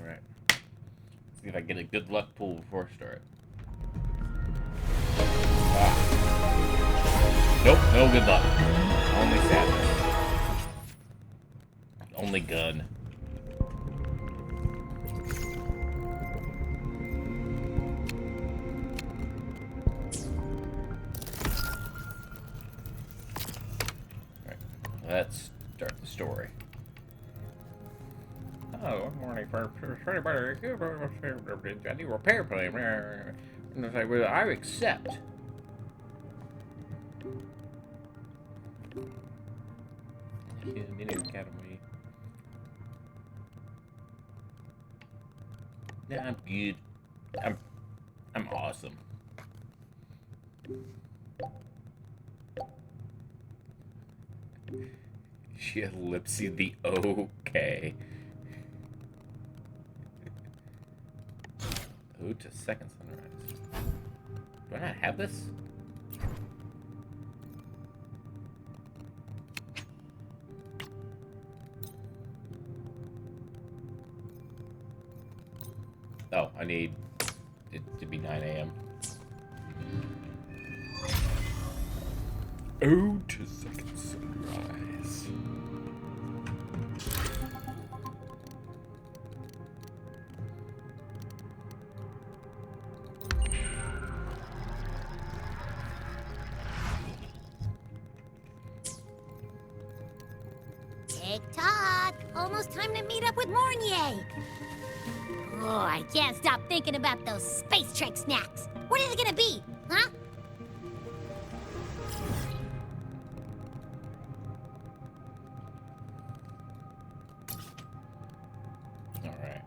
Alright. See if I get a good luck pull before I start. Ah. Nope, no good luck. Only sadness. Only gun. Alright, let's start the story. Oh, good morning, for anybody. I need a repair plan. And it's like, well, I accept. Mini Academy. Yeah, I'm good. I'm awesome. She ellipsed the okay. Ode to Second Sunrise. Do I not have this? Oh, I need it to be 9 a.m. Ode to Second Sunrise. Tick-tock! Almost time to meet up with Mornier! Oh, I can't stop thinking about those space trek snacks! What is it gonna be, huh? Alright.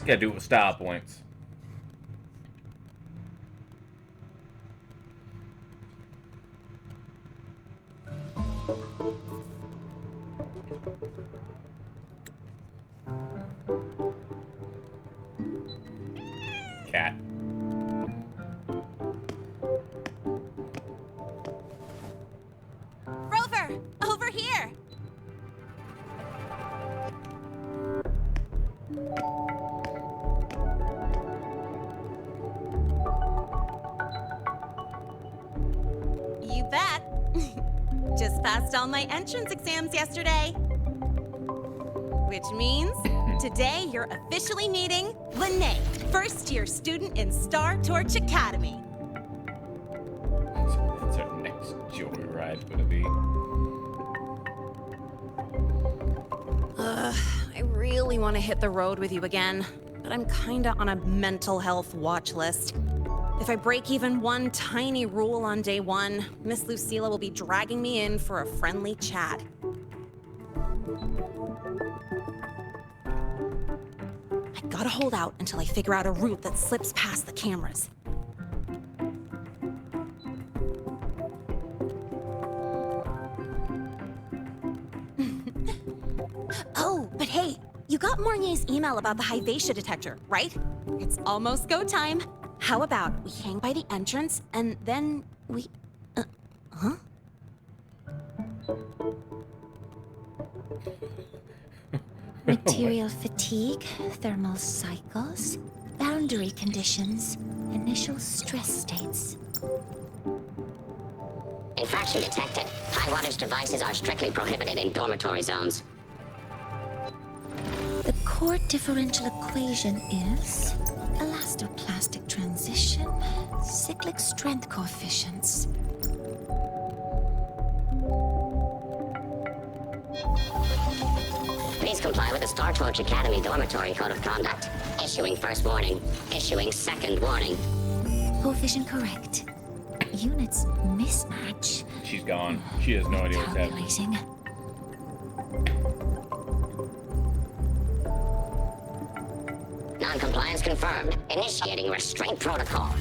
Gotta do it with style points. Cat. Rover! Over here! You bet. Just passed all my entrance exams yesterday. Which means today you're officially meeting Lene, first-year student in Star Torch Academy. That's our next joyride gonna be. I really want to hit the road with you again, but I'm kinda on a mental health watch list. If I break even one tiny rule on day one, Miss Lucilla will be dragging me in for a friendly chat. I gotta hold out until I figure out a route that slips past the cameras. Oh, but hey, you got Mornier's email about the Hyvatia detector, right? It's almost go time. How about we hang by the entrance and then we... huh? Material fatigue, thermal cycles, boundary conditions, initial stress states. Infraction detected. High wattage devices are strictly prohibited in dormitory zones. The core differential equation is elastoplastic transition, cyclic strength coefficients. Please comply with the Star Torch Academy Dormitory Code of Conduct. Issuing first warning. Issuing second warning. Coefficient correct. Units mismatch. She's gone. She has no idea what's happening. Calculating. compliance confirmed. Initiating restraint protocol.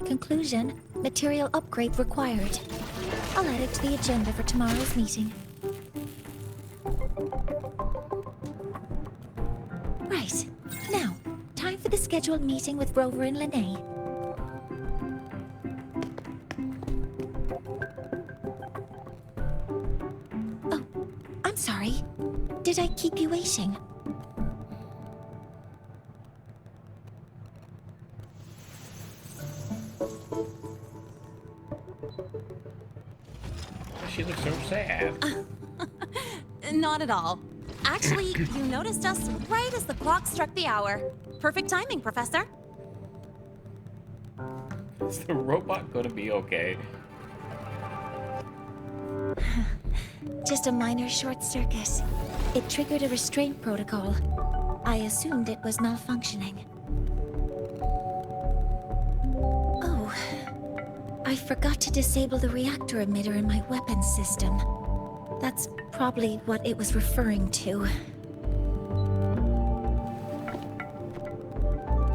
Conclusion, material upgrade required. I'll add it to the agenda for tomorrow's meeting. Right. Now, time for the scheduled meeting with Rover and Lene. Oh, I'm sorry. Did I keep you waiting? She looks so sad. Not at all. Actually, you noticed us right as the clock struck the hour. Perfect timing, Professor. Is the robot gonna be okay? Just a minor short circuit. It triggered a restraint protocol. I assumed it was malfunctioning. Oh, I forgot to disable the reactor emitter in my weapons system. That's probably what it was referring to.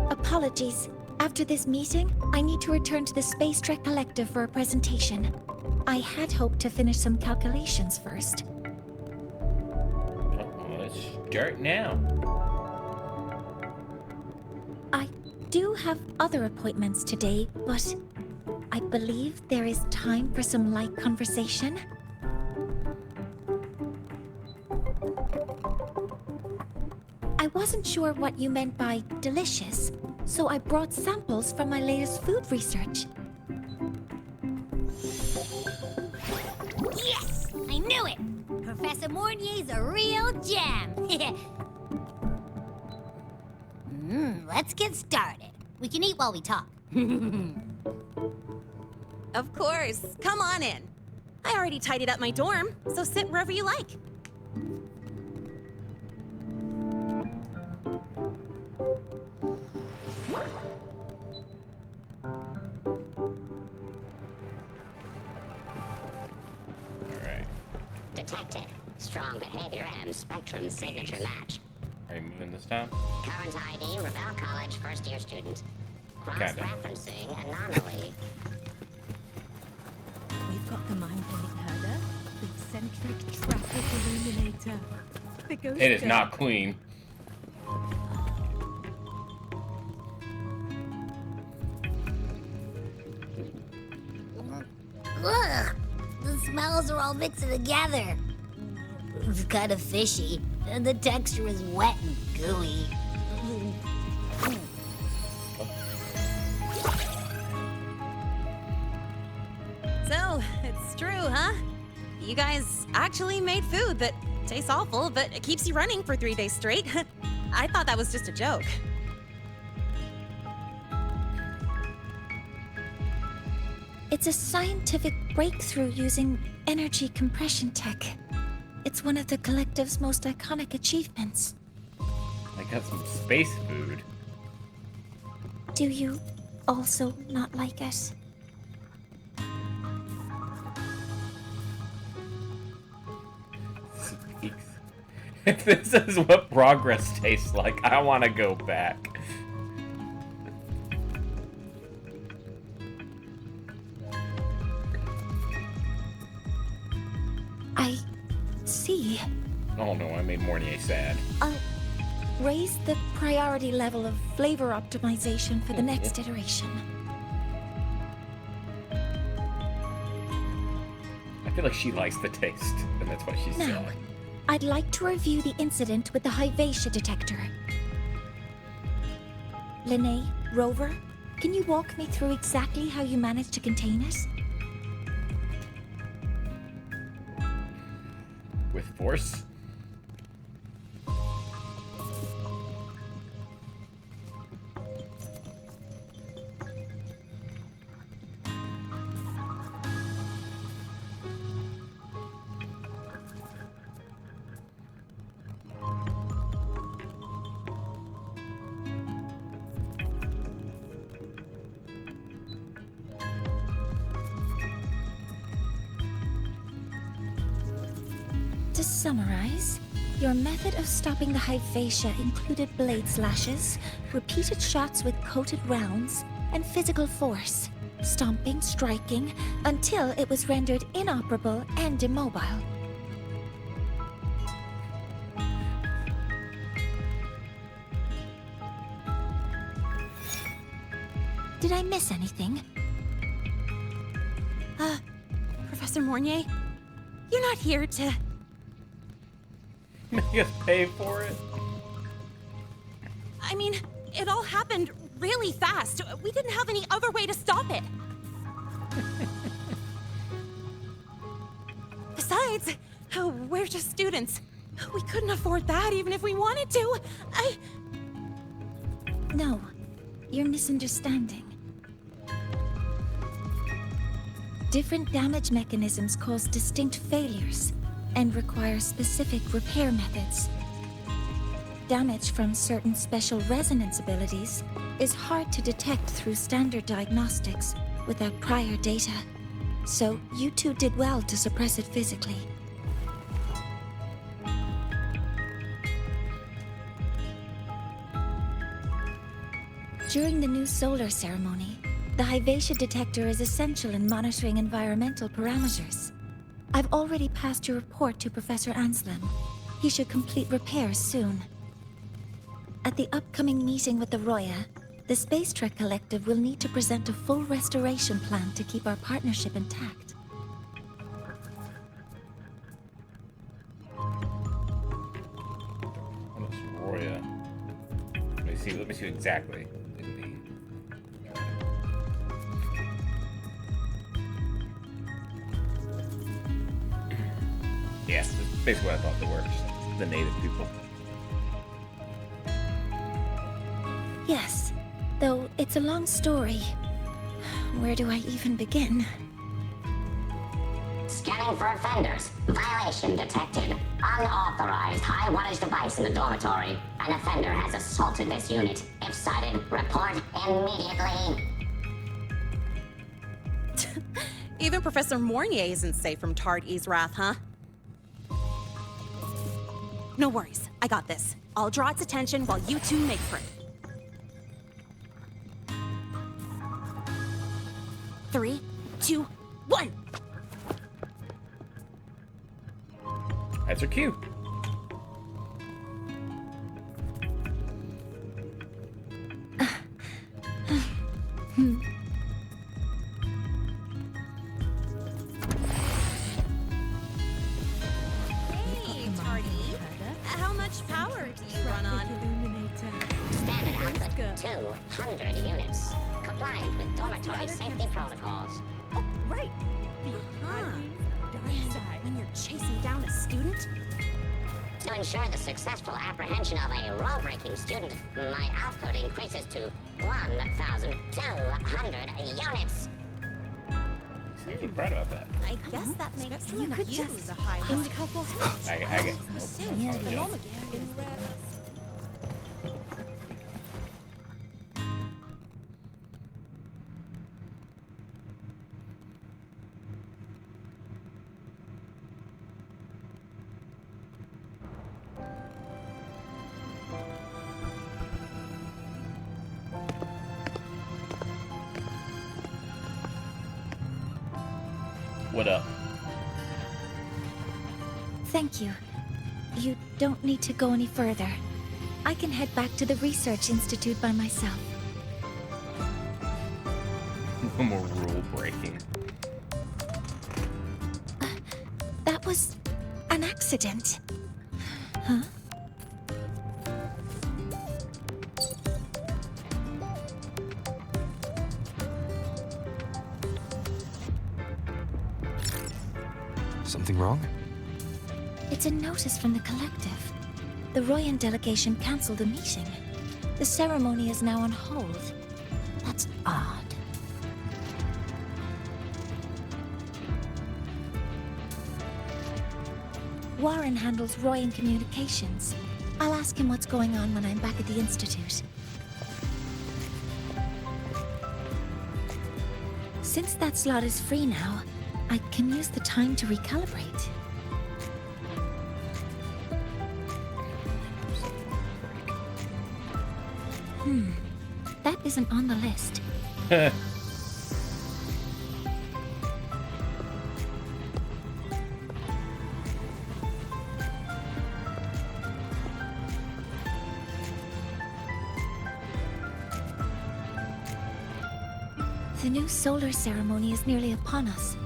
Apologies. After this meeting, I need to return to the Space Trek Collective for a presentation. I had hoped to finish some calculations first. Let's start now. I do have other appointments today, but I believe there is time for some light conversation. I wasn't sure what you meant by delicious, so I brought samples from my latest food research. Yes! I knew it! Professor Mornier's a real gem! Let's get started. We can eat while we talk. Of course. Come on in. I already tidied up my dorm, so sit wherever you like. Alright. Detected. Strong behavior and spectrum signature match. Are you moving this time? Current ID, Rebel College first-year student. Kinda. Cross-referencing anomaly. We've got the mind-bending herder, the eccentric traffic illuminator, the ghost. It is not clean. Ugh! The smells are all mixing together. It's kind of fishy, and the texture is wet and gooey. So, it's true, huh? You guys actually made food that tastes awful, but it keeps you running for 3 days straight. I thought that was just a joke. It's a scientific breakthrough using energy compression tech. It's one of the Collective's most iconic achievements. I got some space food. Do you also not like it? Speaks. If this is what progress tastes like, I want to go back. I see. Oh no, I made Mornier sad. I'll raise the priority level of flavor optimization for the next iteration. I feel like she likes the taste, and that's why she's Now, sad. I'd like to review the incident with the Hyvatia detector. Lene, Rover, can you walk me through exactly how you managed to contain it? With force? To summarize, your method of stopping the Hypatia included blade slashes, repeated shots with coated rounds, and physical force, stomping, striking, until it was rendered inoperable and immobile. Did I miss anything? Professor Mornier, you're not here to... Make us pay for it. I mean, it all happened really fast. We didn't have any other way to stop it. Besides, we're just students. We couldn't afford that even if we wanted to. No, you're misunderstanding. Different damage mechanisms cause distinct failures and require specific repair methods. Damage from certain special resonance abilities is hard to detect through standard diagnostics without prior data, so you two did well to suppress it physically. During the new solar ceremony, the Hypatia detector is essential in monitoring environmental parameters. I've already passed your report to Professor Anselm. He should complete repairs soon. At the upcoming meeting with the Roya, the Space Trek Collective will need to present a full restoration plan to keep our partnership intact. What is Roya? Let me see exactly. Yeah, that's basically what I thought they were, just the native people. Yes, though it's a long story. Where do I even begin? Scanning for offenders. Violation detected. Unauthorized high wattage device in the dormitory. An offender has assaulted this unit. If sighted, report immediately. Even Professor Mornier isn't safe from Tard-E's wrath, huh? No worries, I got this. I'll draw its attention while you two make for it. 3, 2, 1! That's her cue. Hey, Tardy. How much power do you run on? Standard output 200 units. Compliant with dormitory safety protocols. Oh, right. When you're chasing down a student? To ensure the successful apprehension of a rule-breaking student, my output increases to 1,200 units. Seems pretty proud about that. I guess that makes you could use a high couple. I get. Nope. What up? Thank you. You don't need to go any further. I can head back to the Research Institute by myself. No more rule breaking. That was an accident. Huh? Something wrong? It's a notice from the Collective. The Royan delegation cancelled a meeting. The ceremony is now on hold. That's odd. Warren handles Royan communications. I'll ask him what's going on when I'm back at the Institute. Since that slot is free now, I can use the time to recalibrate. That isn't on the list. The new solar ceremony is nearly upon us.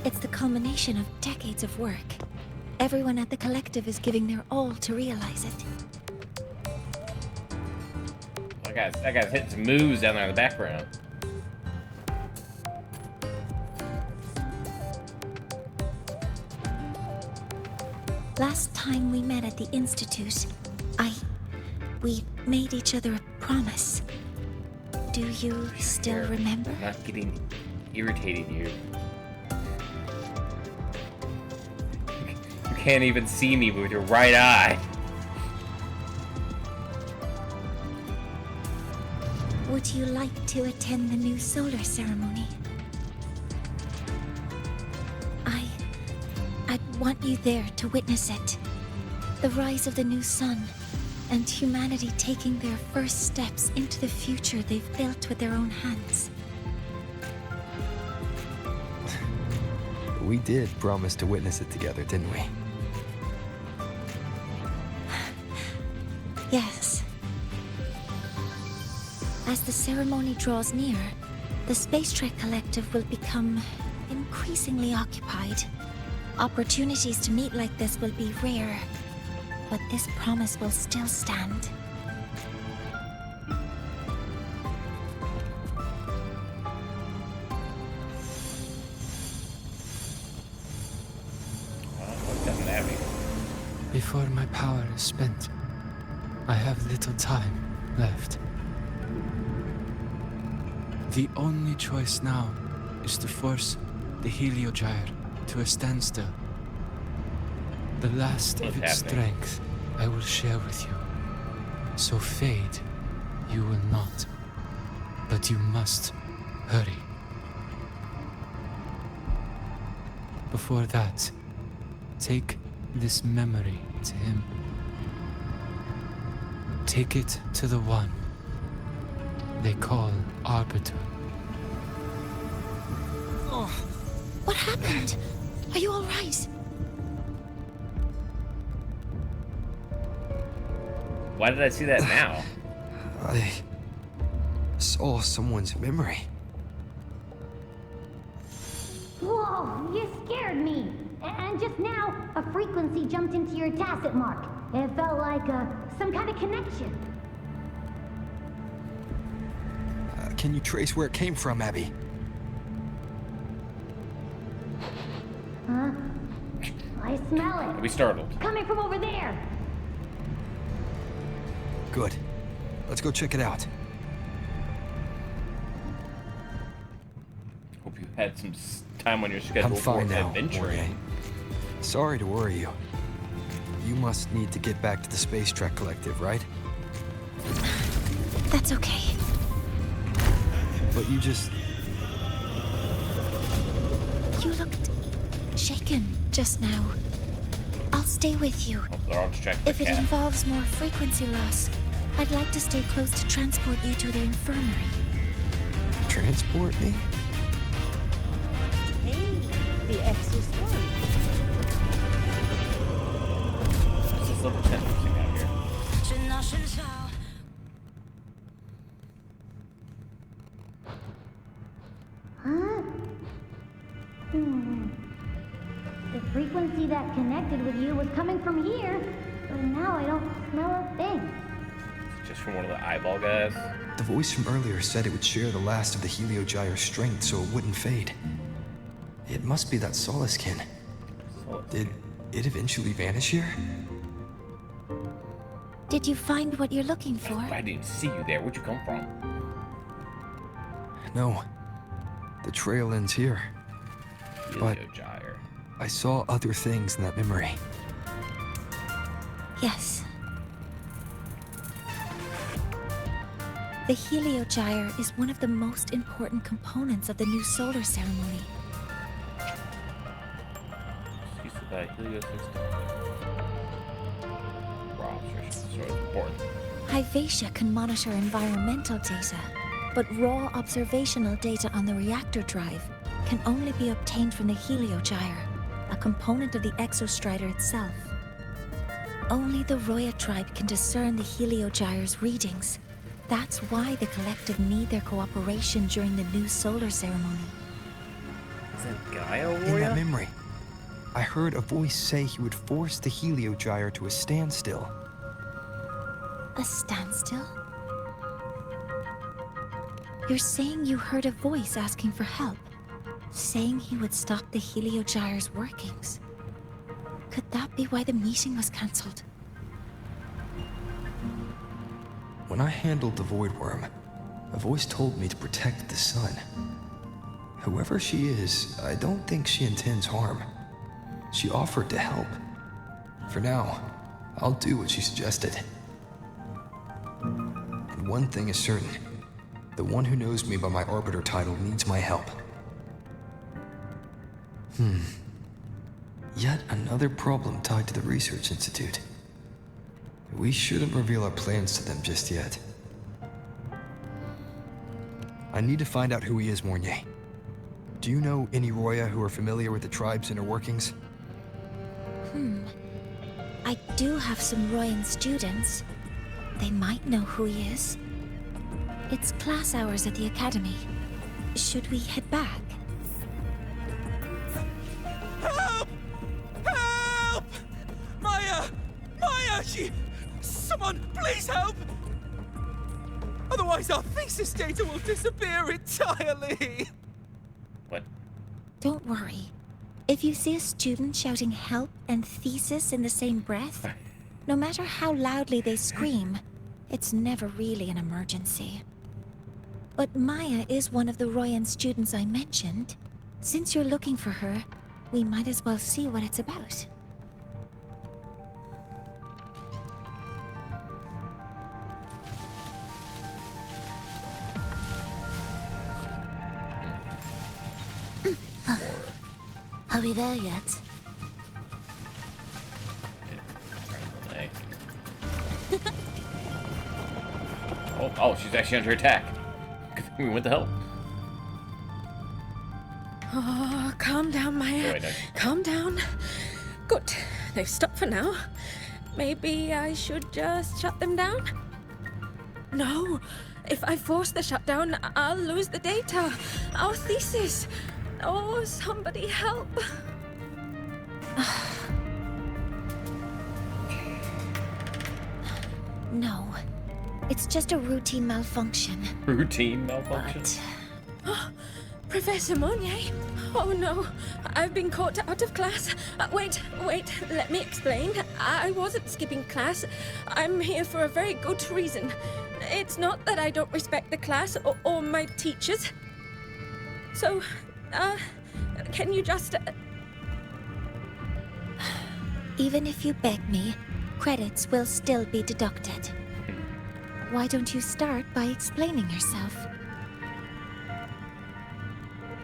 It's the culmination of decades of work. Everyone at the collective is giving their all to realize it. That guy's hitting some moves down there in the background. Last time we met at the Institute, we made each other a promise. Do you still remember? I'm not getting irritated here. You can't even see me with your right eye. Would you like to attend the new solar ceremony? I'd want you there to witness it. The rise of the new sun, and humanity taking their first steps into the future they've built with their own hands. We did promise to witness it together, didn't we? Yes. As the ceremony draws near, the Space Trek Collective will become increasingly occupied. Opportunities to meet like this will be rare, but this promise will still stand. What doesn't that mean? Before my power is spent, I have little time left. The only choice now is to force the Heliogyre to a standstill. The last of its strength I will share with you. So fade, you will not. But you must hurry. Before that, take this memory to him. Take it to the one they call Arbiter. Oh, what happened? Are you all right? Why did I see that now? I saw someone's memory. Whoa, you scared me. And just now, a frequency jumped into your tacit mark. It felt like some kind of connection. Can you trace where it came from, Abby? Huh? I smell it. I'll be startled. Coming from over there. Good. Let's go check it out. Hope you had some time on your schedule I'm fine for now, adventuring. Morgan. Sorry to worry you. You must need to get back to the Space Trek Collective, right? That's okay. But you looked shaken just now. I'll stay with you. Hope they're all distracted If by it cat. involves more frequency loss, I'd like to stay close to transport you to the infirmary. transport me? Hey, the extra story. What's this little tent music out here? Huh? The frequency that connected with you was coming from here, but now I don't smell a thing. It's just from one of the eyeball guys. The voice from earlier said it would share the last of the Heliogyre's strength so it wouldn't fade. It must be that Solace kin. Did it eventually vanish here? Did you find what you're looking for? I didn't see you there. Where'd you come from? No. The trail ends here. But- Heliogyre. I saw other things in that memory. Yes. The Heliogyre is one of the most important components of the new solar ceremony. Used to die Helio 16. Rock. So important. Hyvatia can monitor environmental data, but raw observational data on the reactor drive can only be obtained from the Heliogyre, a component of the exostrider itself. Only the Roya tribe can discern the Heliogyre's readings. That's why the collective need their cooperation during the new solar ceremony. Is that Gaia In that Roya? memory, I heard a voice say he would force the Heliogyre to a standstill. A standstill? You're saying you heard a voice asking for help, saying he would stop the Heliogyre's workings. Could that be why the meeting was cancelled? When I handled the Void Worm, a voice told me to protect the sun. Whoever she is, I don't think she intends harm. She offered to help. For now, I'll do what she suggested. And one thing is certain. The one who knows me by my Arbiter title needs my help. Yet another problem tied to the Research Institute. We shouldn't reveal our plans to them just yet. I need to find out who he is, Mornier. Do you know any Roya who are familiar with the tribe's inner workings? I do have some Royan students. They might know who he is. It's class hours at the academy. Should we head back? Help! Help! Maya! Maya! Someone, please help! Otherwise our thesis data will disappear entirely! What? Don't worry. If you see a student shouting help and thesis in the same breath, no matter how loudly they scream, it's never really an emergency. But Maya is one of the Royan students I mentioned. Since you're looking for her, we might as well see what it's about. Are we there yet? Oh, she's actually under attack. Good thing we went to help. Oh, calm down, Maya. Oh, wait, no. Calm down. Good. They've stopped for now. Maybe I should just shut them down? No. If I force the shutdown, I'll lose the data. Our thesis. Oh, somebody help. No. It's just a routine malfunction. Routine malfunction? But Professor Monnier? Oh no, I've been caught out of class. Wait, let me explain. I wasn't skipping class. I'm here for a very good reason. It's not that I don't respect the class or my teachers. So, can you just... even if you beg me, credits will still be deducted. Why don't you start by explaining yourself?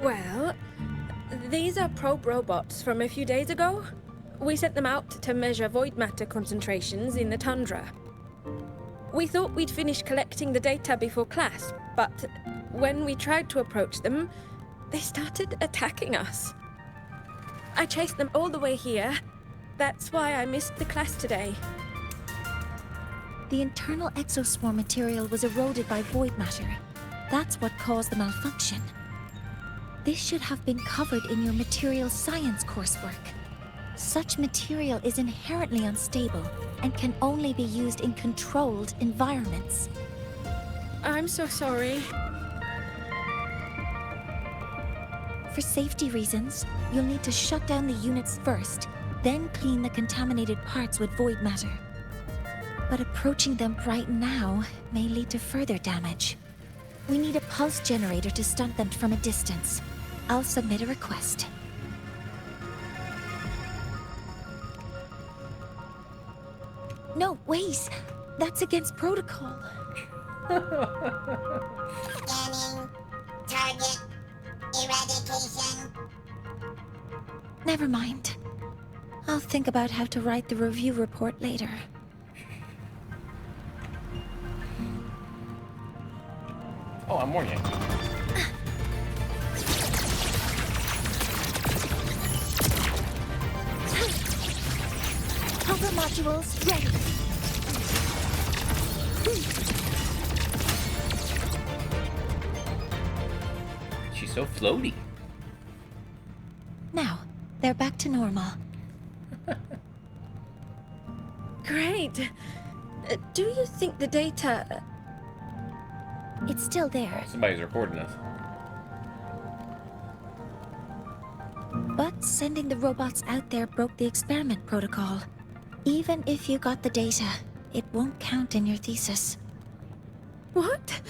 Well, these are probe robots from a few days ago. We sent them out to measure void matter concentrations in the tundra. We thought we'd finish collecting the data before class, but when we tried to approach them, they started attacking us. I chased them all the way here. That's why I missed the class today. The internal exoswarm material was eroded by void matter. That's what caused the malfunction. This should have been covered in your material science coursework. Such material is inherently unstable and can only be used in controlled environments. I'm so sorry. For safety reasons, you'll need to shut down the units first, then clean the contaminated parts with void matter. But approaching them right now may lead to further damage. We need a pulse generator to stun them from a distance. I'll submit a request. No, wait! That's against protocol. Scanning. Target. Eradication. Never mind. I'll think about how to write the review report later. Oh, I'm warning you. Hover modules ready. She's so floaty. Now, they're back to normal. Great. Do you think the data... It's still there, Somebody's recording us. but sending the robots out there broke the experiment protocol. Even if you got the data, it won't count in your thesis. What?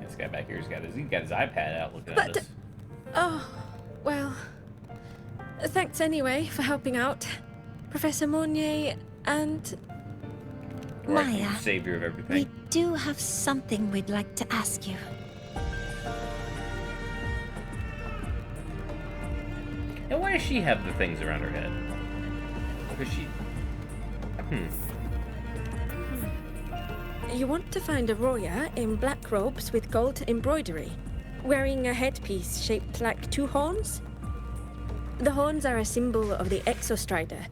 This guy back here, he's got his iPad out looking But- at us. Oh, well... Thanks anyway for helping out. Professor Monnier and... Right, you Maya, savior of we everything. do have something we'd like to ask you. And why does she have the things around her head? Because she... You want to find Aurora in black robes with gold embroidery, wearing a headpiece shaped like two horns? The horns are a symbol of the Exostrider.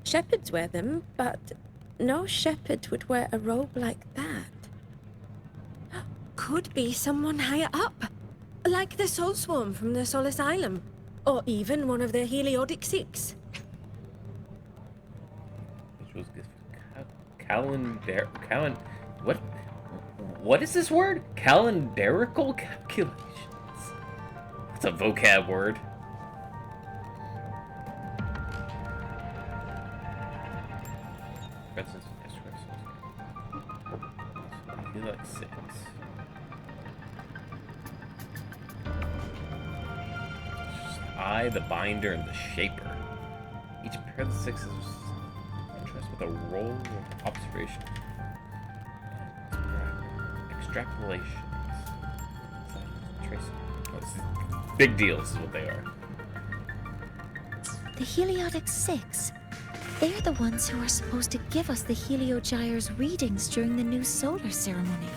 Shepherds wear them, but no shepherd would wear a robe like that. Could be someone higher up, like the Soul Swarm from the Sol Asylum, or even one of the Heliodic Six. Which was what is this word? Calendarical calculations. It's a vocab word. I feel like 6. The binder, and the shaper. Each pair of the 6 is contrast with a roll of observation. Extrapolations. Big deals is what they are. The Heliodic Six. They're the ones who are supposed to give us the Heliogyre's readings during the new solar ceremony.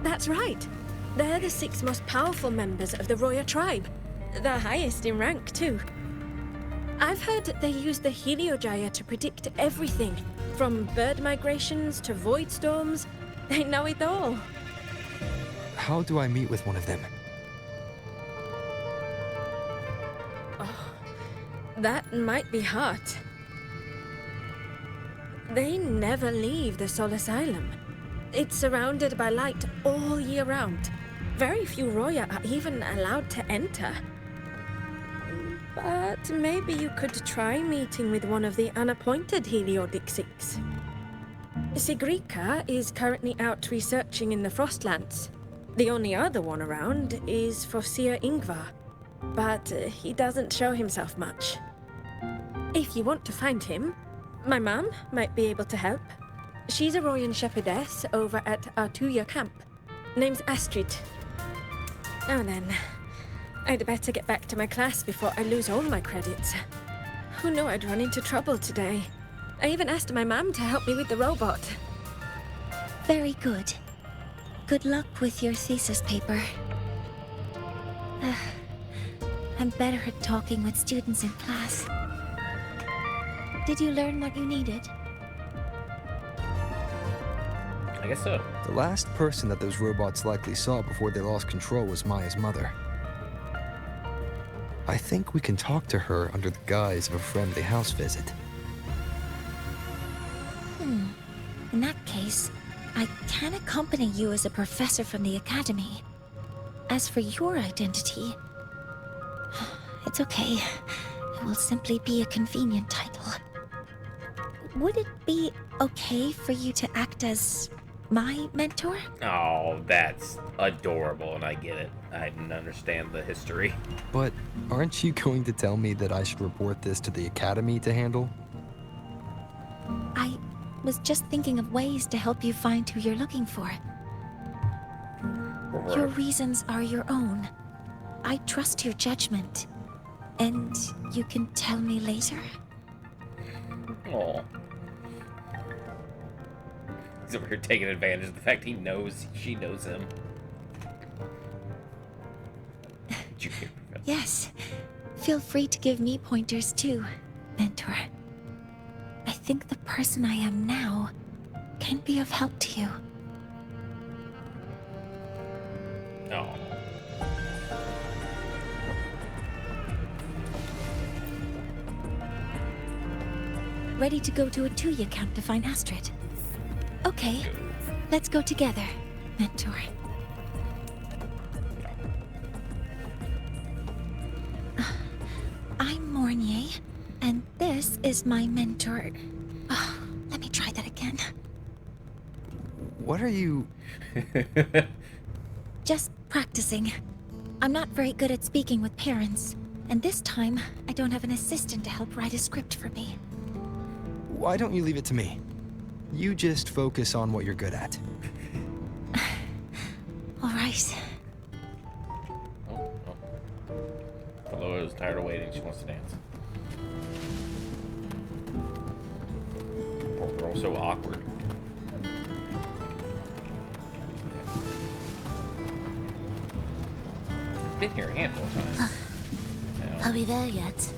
That's right. They're the 6 most powerful members of the Roya tribe. The highest in rank, too. I've heard they use the Heliogyre to predict everything, from bird migrations to void storms. They know it all. How do I meet with one of them? That might be hard. They never leave the Sol Asylum. It's surrounded by light all year round. Very few Roya are even allowed to enter. But maybe you could try meeting with one of the unappointed Heliodic Six. Sigrika is currently out researching in the Frostlands. The only other one around is Fossier Ingvar, but he doesn't show himself much. If you want to find him, my mum might be able to help. She's a Royan shepherdess over at Artuya camp. Name's Astrid. Now then, I'd better get back to my class before I lose all my credits. Who knew I'd run into trouble today? I even asked my mum to help me with the robot. Very good. Good luck with your thesis paper. I'm better at talking with students in class. Did you learn what you needed? I guess so. The last person that those robots likely saw before they lost control was Maya's mother. I think we can talk to her under the guise of a friendly house visit. In that case, I can accompany you as a professor from the academy. As for your identity, it's okay. It will simply be a convenient title. Would it be okay for you to act as my mentor? Oh, that's adorable, and I get it. I didn't understand the history. But aren't you going to tell me that I should report this to the academy to handle? I was just thinking of ways to help you find who you're looking for. Your reasons are your own. I trust your judgment. And you can tell me later? Oh. He's over here taking advantage of the fact she knows him. Yes. Feel free to give me pointers too, Mentor. I think the person I am now can be of help to you. No. Ready to go to a Tuya camp to find Astrid? Okay, let's go together, Mentor. I'm Mornier, and this is my mentor. Let me try that again. What are you... Just practicing. I'm not very good at speaking with parents, and this time I don't have an assistant to help write a script for me. Why don't you leave it to me? You just focus on what you're good at. All right. Hello is tired of waiting. She wants to dance. Poor girl, so awkward. Been here a handful of times. Are we there yet?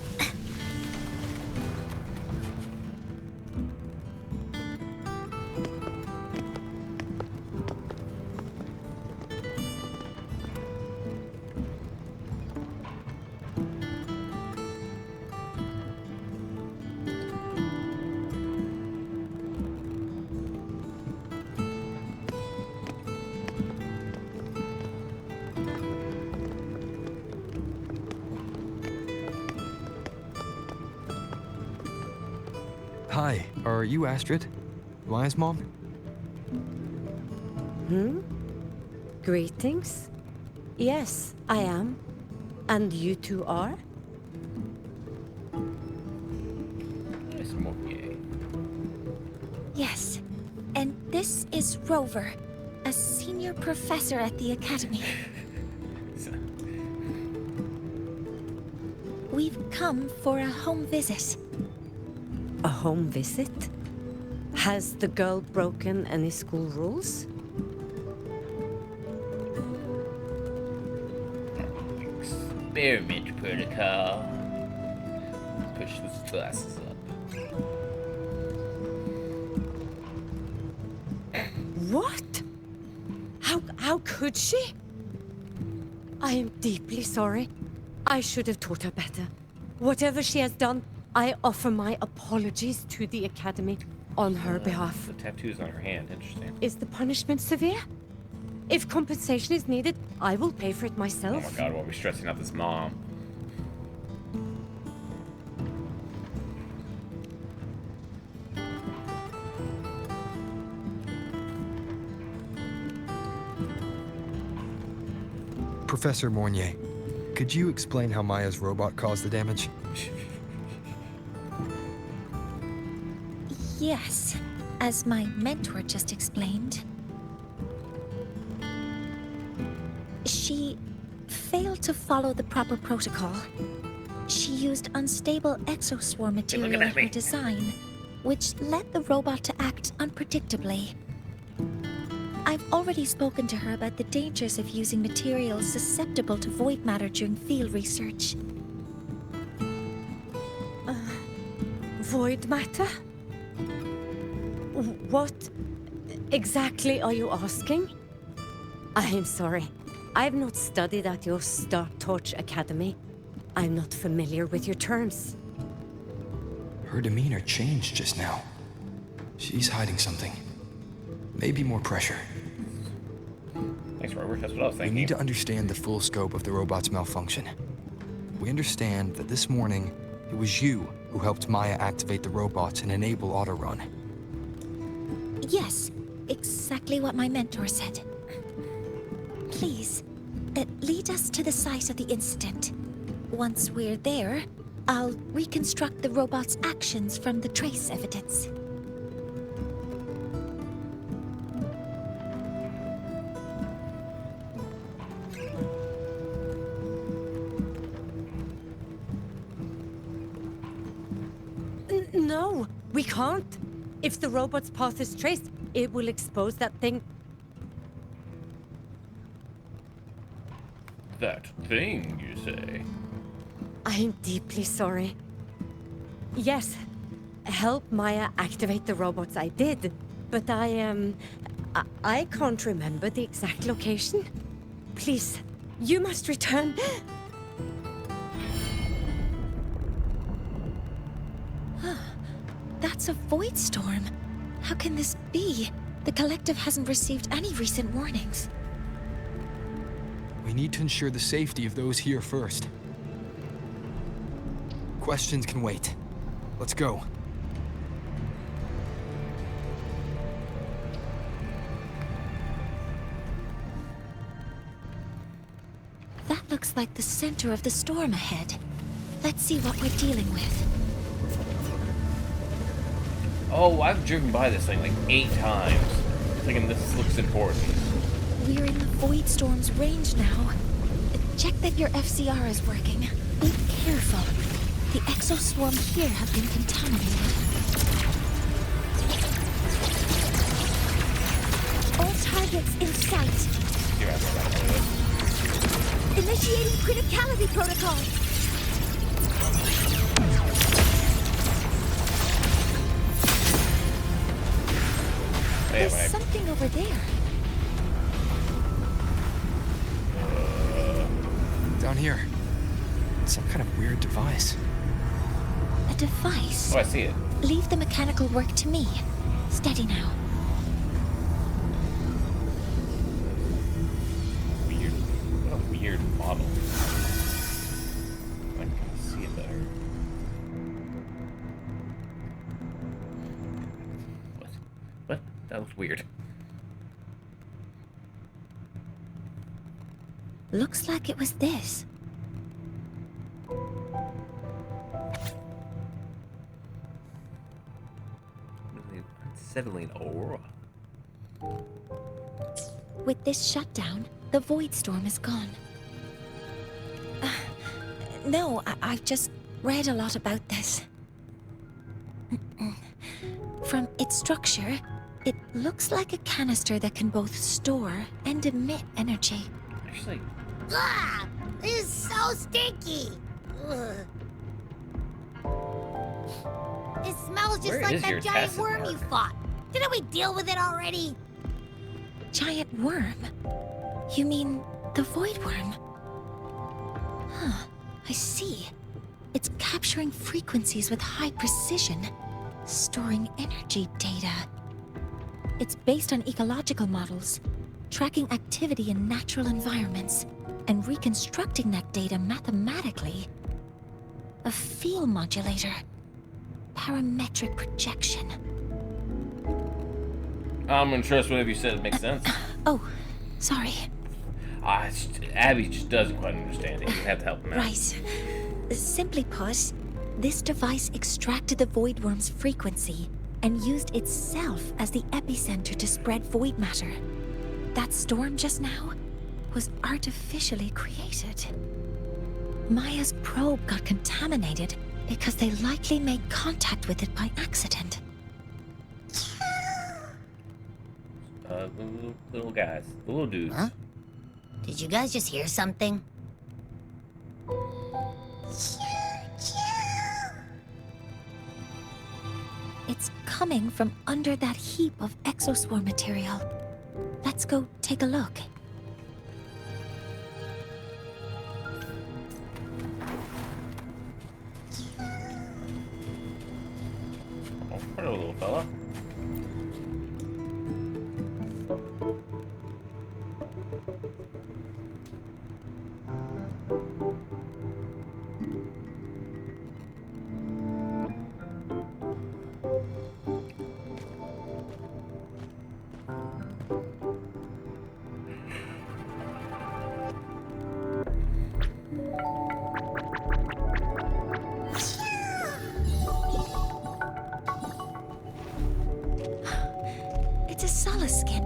Hi, are you Astrid? Maya's mom? Greetings. Yes, I am. And you two are? Nice Mornier. Yes, and this is Rover, a senior professor at the academy. We've come for a home visit. A home visit? Has the girl broken any school rules? Experiment protocol. Push those glasses up. What? How could she? I am deeply sorry. I should have taught her better. Whatever she has done, I offer my apologies to the Academy on her behalf. The tattoos on her hand, interesting. Is the punishment severe? If compensation is needed, I will pay for it Oh myself. my god, why are we stressing out this mom? Professor Mornier, could you explain how Maya's robot caused the damage? Yes, as my mentor just explained. She failed to follow the proper protocol. She used unstable exoswarm material in her design, which led the robot to act unpredictably. I've already spoken to her about the dangers of using materials susceptible to void matter during field research. Void matter? What exactly are you asking? I am sorry. I have not studied at your Star Torch Academy. I'm not familiar with your terms. Her demeanor changed just now. She's hiding something. Maybe more pressure. Thanks, Robert. That's what I was We thinking. need to understand the full scope of the robot's malfunction. We understand that this morning, it was you who helped Maya activate the robots and enable autorun. Yes, exactly what my mentor said. Please, lead us to the site of the incident. Once we're there, I'll reconstruct the robot's actions from the trace evidence. No, we can't. If the robot's path is traced, it will expose that thing. That thing, you say? I am deeply sorry. Yes, help Maya activate the robots I did, but I can't remember the exact location. Please, you must return. That's a void storm. How can this be? The collective hasn't received any recent warnings. We need to ensure the safety of those here first. Questions can wait. Let's go. That looks like the center of the storm ahead. Let's see what we're dealing with. Oh, I've driven by this thing like 8 times, thinking this looks important. We're in the void storm's range now. Check that your FCR is working. Be careful. The exoswarm here have been contaminated. All targets in sight. Initiating criticality protocol. There's something over there. Down here. Some kind of weird device. A device? Oh, I see it. Leave the mechanical work to me. Steady now. Weird. What a weird model. I can see it better. What? That was weird. Looks like it was this. Unsettling aurora. With this shutdown, the void storm is gone. No, I've just read a lot about this. From its structure, it looks like a canister that can both store and emit energy. Actually, Ah! This is so stinky! Ugh. It smells just Where like is your that giant tacit worm mark? you fought. Didn't we deal with it already? Giant worm? You mean the void worm? Huh, I see. It's capturing frequencies with high precision, storing energy data. It's based on ecological models, tracking activity in natural environments, and reconstructing that data mathematically. A field modulator. Parametric projection. I'm gonna trust whatever you said. It makes sense. Oh, sorry. Abby just doesn't quite understand it. You have to help him out. Right. Simply put, this device extracted the void worm's frequency and used itself as the epicenter to spread void matter. That storm just now was artificially created. Maya's probe got contaminated because they likely made contact with it by accident. Little guys, the little dudes. Huh? Did you guys just hear something? It's coming from under that heap of exoswarm material. Let's go take a look. Oh, hello, little fella. It's a solace skin.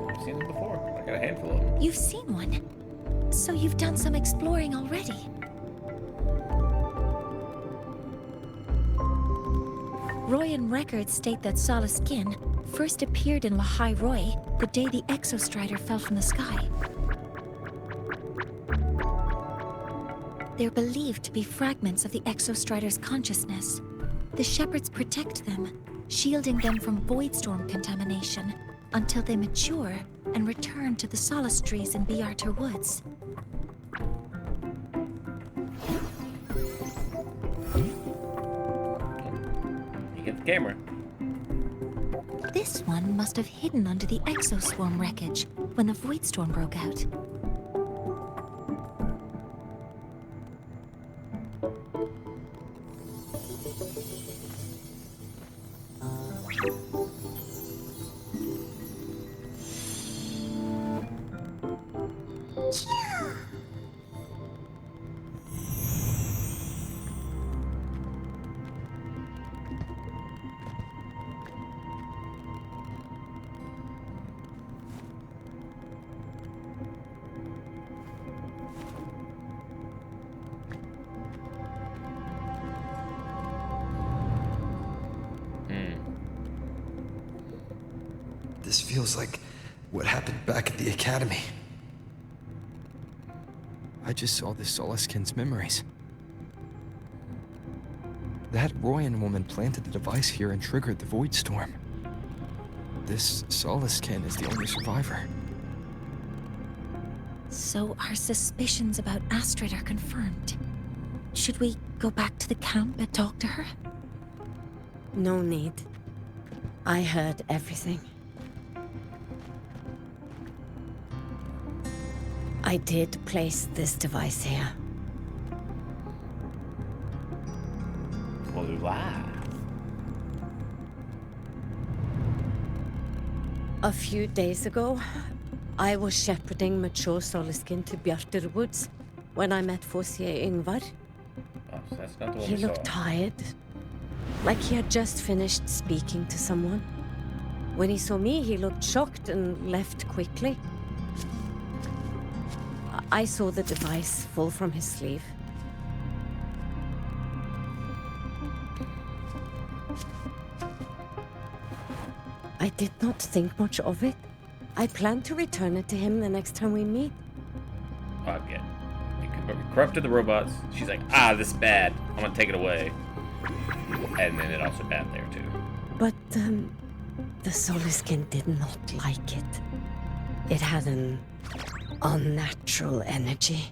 I've seen them before. I got a handful of them. You've seen one. So you've done some exploring already. Royan records state that Solace Skin first appeared in Lahai Roy the day the Exostrider fell from the sky. They're believed to be fragments of the Exostrider's consciousness. The shepherds protect them, shielding them from voidstorm contamination until they mature and return to the Solace trees in Biarter Woods. You get the camera. This one must have hidden under the exoswarm wreckage when the voidstorm broke out. This feels like what happened back at the academy. I just saw the Solaskin's memories. That Royan woman planted the device here and triggered the void storm. This Solaskin is the only survivor. So our suspicions about Astrid are confirmed. Should we go back to the camp and talk to her? No need. I heard everything. I did place this device here. Wow. A few days ago, I was shepherding mature Solaskin to Bjarter Woods when I met Fossier Ingvar. Oh, so that's not the one He we saw. looked tired, like he had just finished speaking to someone. When he saw me, he looked shocked and left quickly. I saw the device fall from his sleeve. I did not think much of it. I plan to return it to him the next time we meet. Oh, yeah. You corrupted the robots. She's like, ah, this is bad. I'm gonna take it away. And then it also bad there, too. But, the Solaskin did not like it. It had an unnatural energy.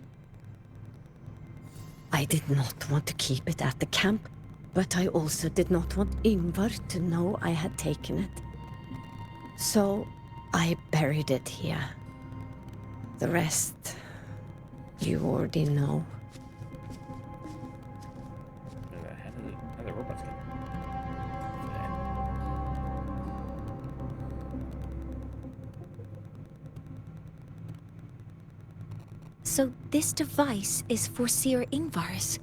I did not want to keep it at the camp, but I also did not want Ingvar to know I had taken it. So, I buried it here. The rest, you already know. How did the robots get? So this device is Foreseer Ingvar's.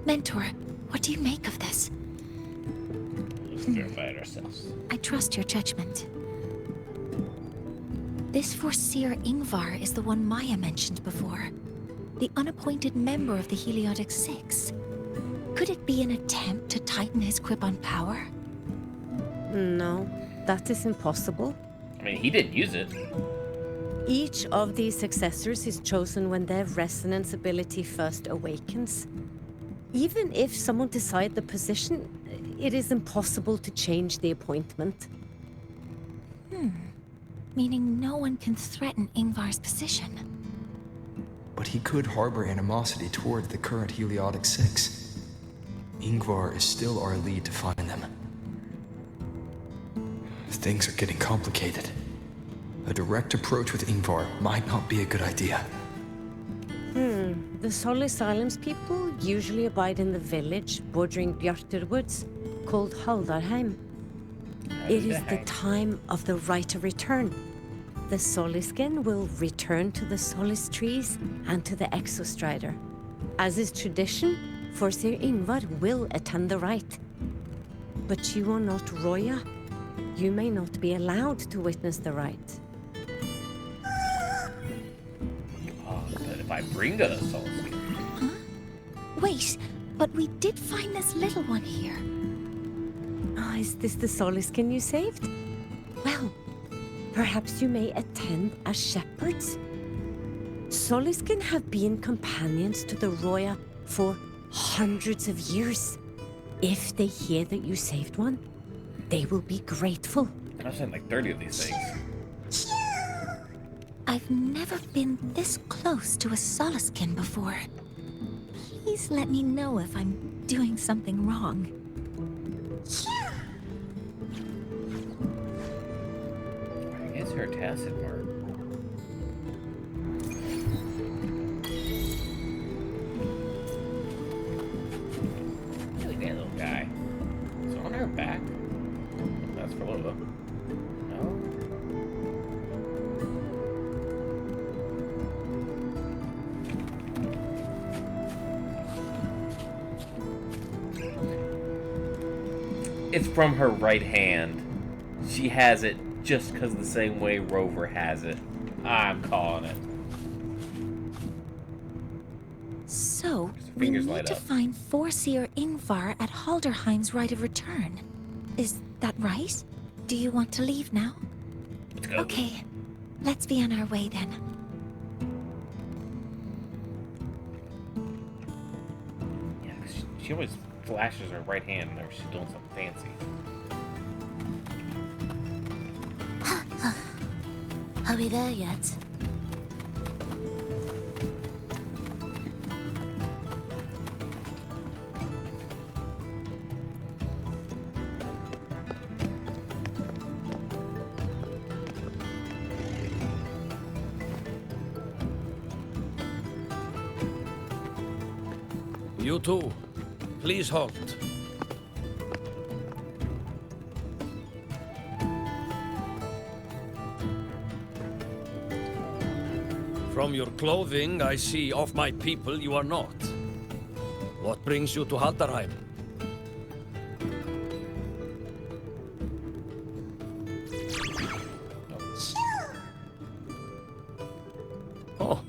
Mentor, what do you make of this? Let's verify it ourselves. I trust your judgment. This Foreseer Ingvar is the one Maya mentioned before. The unappointed member of the Heliotic Six. Could it be an attempt to tighten his grip on power? No, that is impossible. I mean, he didn't use it. Each of these successors is chosen when their resonance ability first awakens. Even if someone decides the position, it is impossible to change the appointment. Meaning no one can threaten Ingvar's position. But he could harbor animosity toward the current Heliotic Six. Ingvar is still our lead to find them. Things are getting complicated. A direct approach with Ingvar might not be a good idea. The Solis Islands people usually abide in the village bordering Bjarter Woods, called Haldarheim. It is the time of the right of return. The Soliskin will return to the Solis trees and to the Exostrider. As is tradition, Foreseer Ingvar will attend the rite. But you are not Roya. You may not be allowed to witness the rite. Oh, but if I bring a soul skin. Wait, but we did find this little one here. Ah, is this the Soliskin you saved? Well, perhaps you may attend as shepherds. Soliskin have been companions to the Roya for hundreds of years. If they hear that you saved one, they will be grateful. I've seen like 30 of these things. I've never been this close to a Soliskin before. Please let me know if I'm doing something wrong. I guess her tacit mark. Look at that little guy. Is it on her back? That's for Lola. No. It's from her right hand. She has it just because the same way Rover has it. I'm calling it. So, we fingers need light to up. find Forseer Ingvar at Halderheim's Rite of Return. Is that right? Do you want to leave now? Let's go. Okay, let's be on our way then. Yeah, 'cause she always flashes her right hand whenever she's doing something fancy. Are we there yet? You two, please halt. From your clothing, I see of my people you are not. What brings you to Haldarheim? Oh,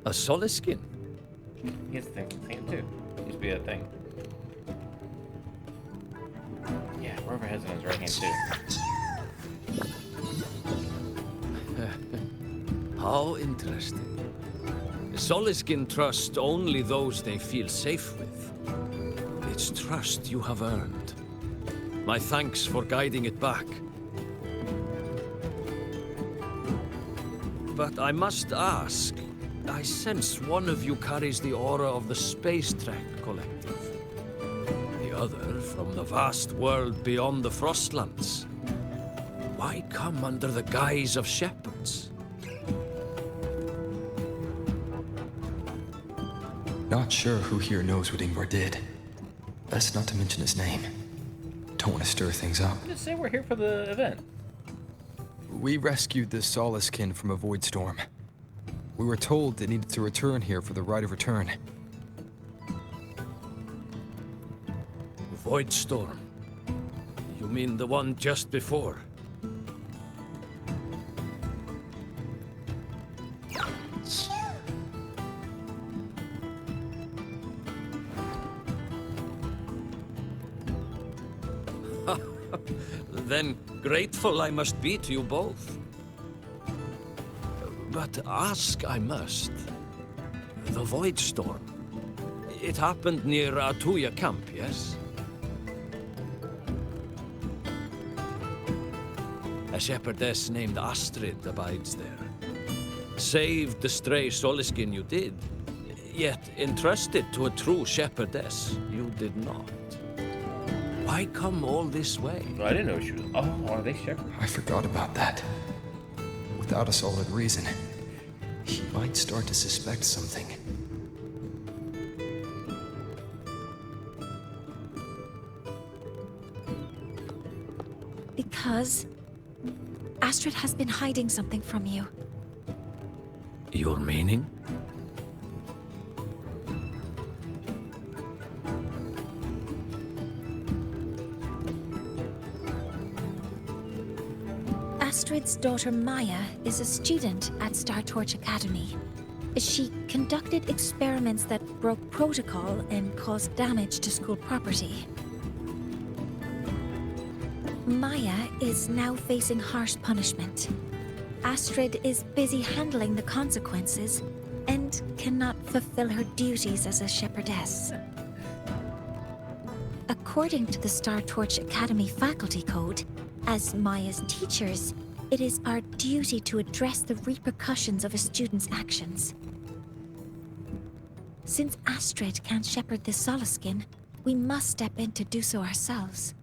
a Soliskin. He has a thing with his hand too. Used to be a thing. Yeah, Rover has it on his right hand too. How interesting. Soliskin trust only those they feel safe with. It's trust you have earned. My thanks for guiding it back. But I must ask, I sense one of you carries the aura of the Space Trek Collective. The other from the vast world beyond the Frostlands. Why come under the guise of shepherds? Not sure who here knows what Ingvar did. Best not to mention his name. Don't want to stir things up. Just say we're here for the event. We rescued this Soliskin from a void storm. We were told it needed to return here for the Rite of Return. Void Storm. You mean the one just before? Then grateful I must be to you both. But ask I must. The Void Storm. It happened near Atuya camp, yes? A shepherdess named Astrid abides there. Saved the stray Soliskin you did, yet entrusted to a true shepherdess you did not. Why come all this way? Oh, I didn't know she was. Oh, are they shepherds? I forgot about that. Without a solid reason, he might start to suspect something. Because Astrid has been hiding something from you. Your meaning? Astrid's daughter Maya is a student at Star Torch Academy. She conducted experiments that broke protocol and caused damage to school property. Maya is now facing harsh punishment. Astrid is busy handling the consequences and cannot fulfill her duties as a shepherdess. According to the Star Torch Academy faculty code, as Maya's teachers, it is our duty to address the repercussions of a student's actions. Since Astrid can't shepherd this Solaskin, we must step in to do so ourselves.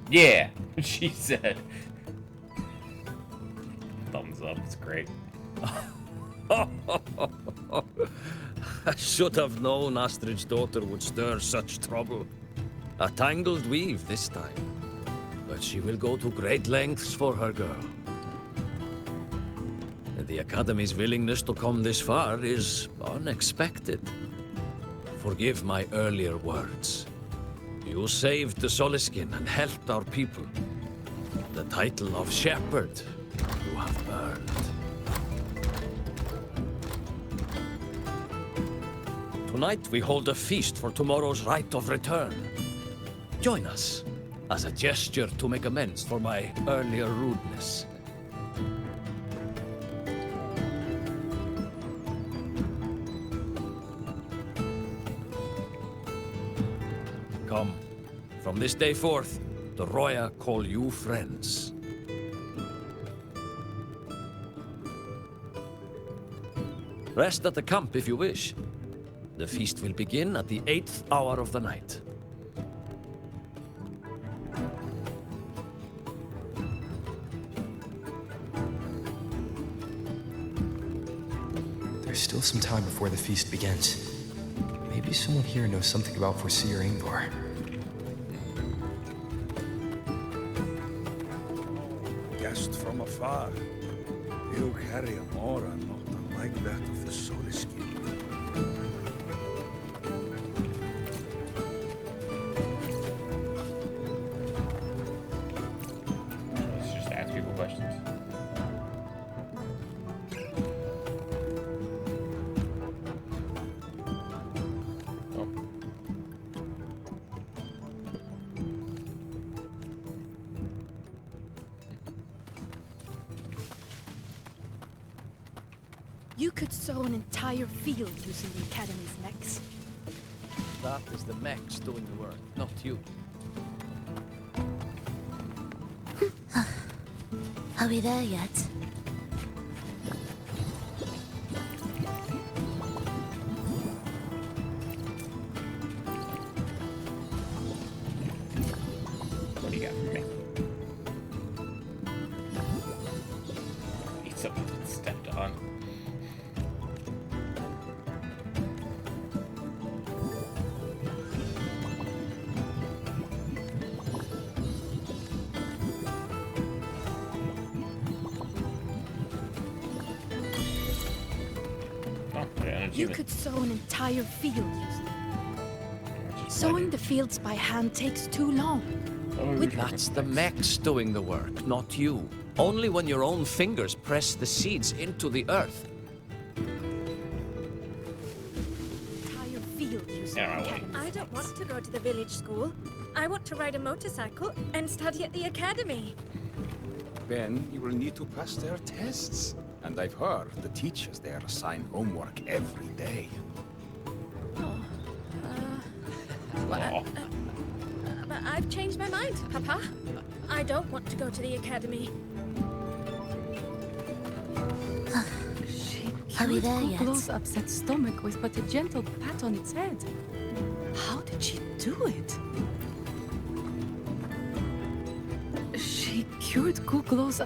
Yeah, she said. Thumbs up, it's great. I should have known Astrid's daughter would stir such trouble. A tangled weave this time. But she will go to great lengths for her girl. And the Academy's willingness to come this far is unexpected. Forgive my earlier words. You saved the Soliskin and helped our people. The title of Shepherd you have earned. Tonight we hold a feast for tomorrow's rite of return. Join us as a gesture to make amends for my earlier rudeness. Come, from this day forth, the Roya call you friends. Rest at the camp if you wish. The feast will begin at the 8th hour of the night. There's still some time before the feast begins. Maybe someone here knows something about Foreseer Ingvar. Guest from afar. You carry an aura not unlike that of the Soliskin. Let's just ask people questions. You could sow an entire field using the Academy's mechs. That is the mechs doing the work, not you. Are we there yet? What do you got for me? Need something that's stepped on. You could sow an entire field using Sowing the fields by hand takes too long. That's the mechs doing the work, not you. Only when your own fingers press the seeds into the earth. Entire field using Yeah, wait. I don't want to go to the village school. I want to ride a motorcycle and study at the academy. Then you will need to pass their tests. And I've heard the teachers there assign homework every day. But I've changed my mind, Papa. I don't want to go to the academy. Are we there yet? Close upset stomach with but a gentle pat on its head. How did she do it? She cured Googlo's.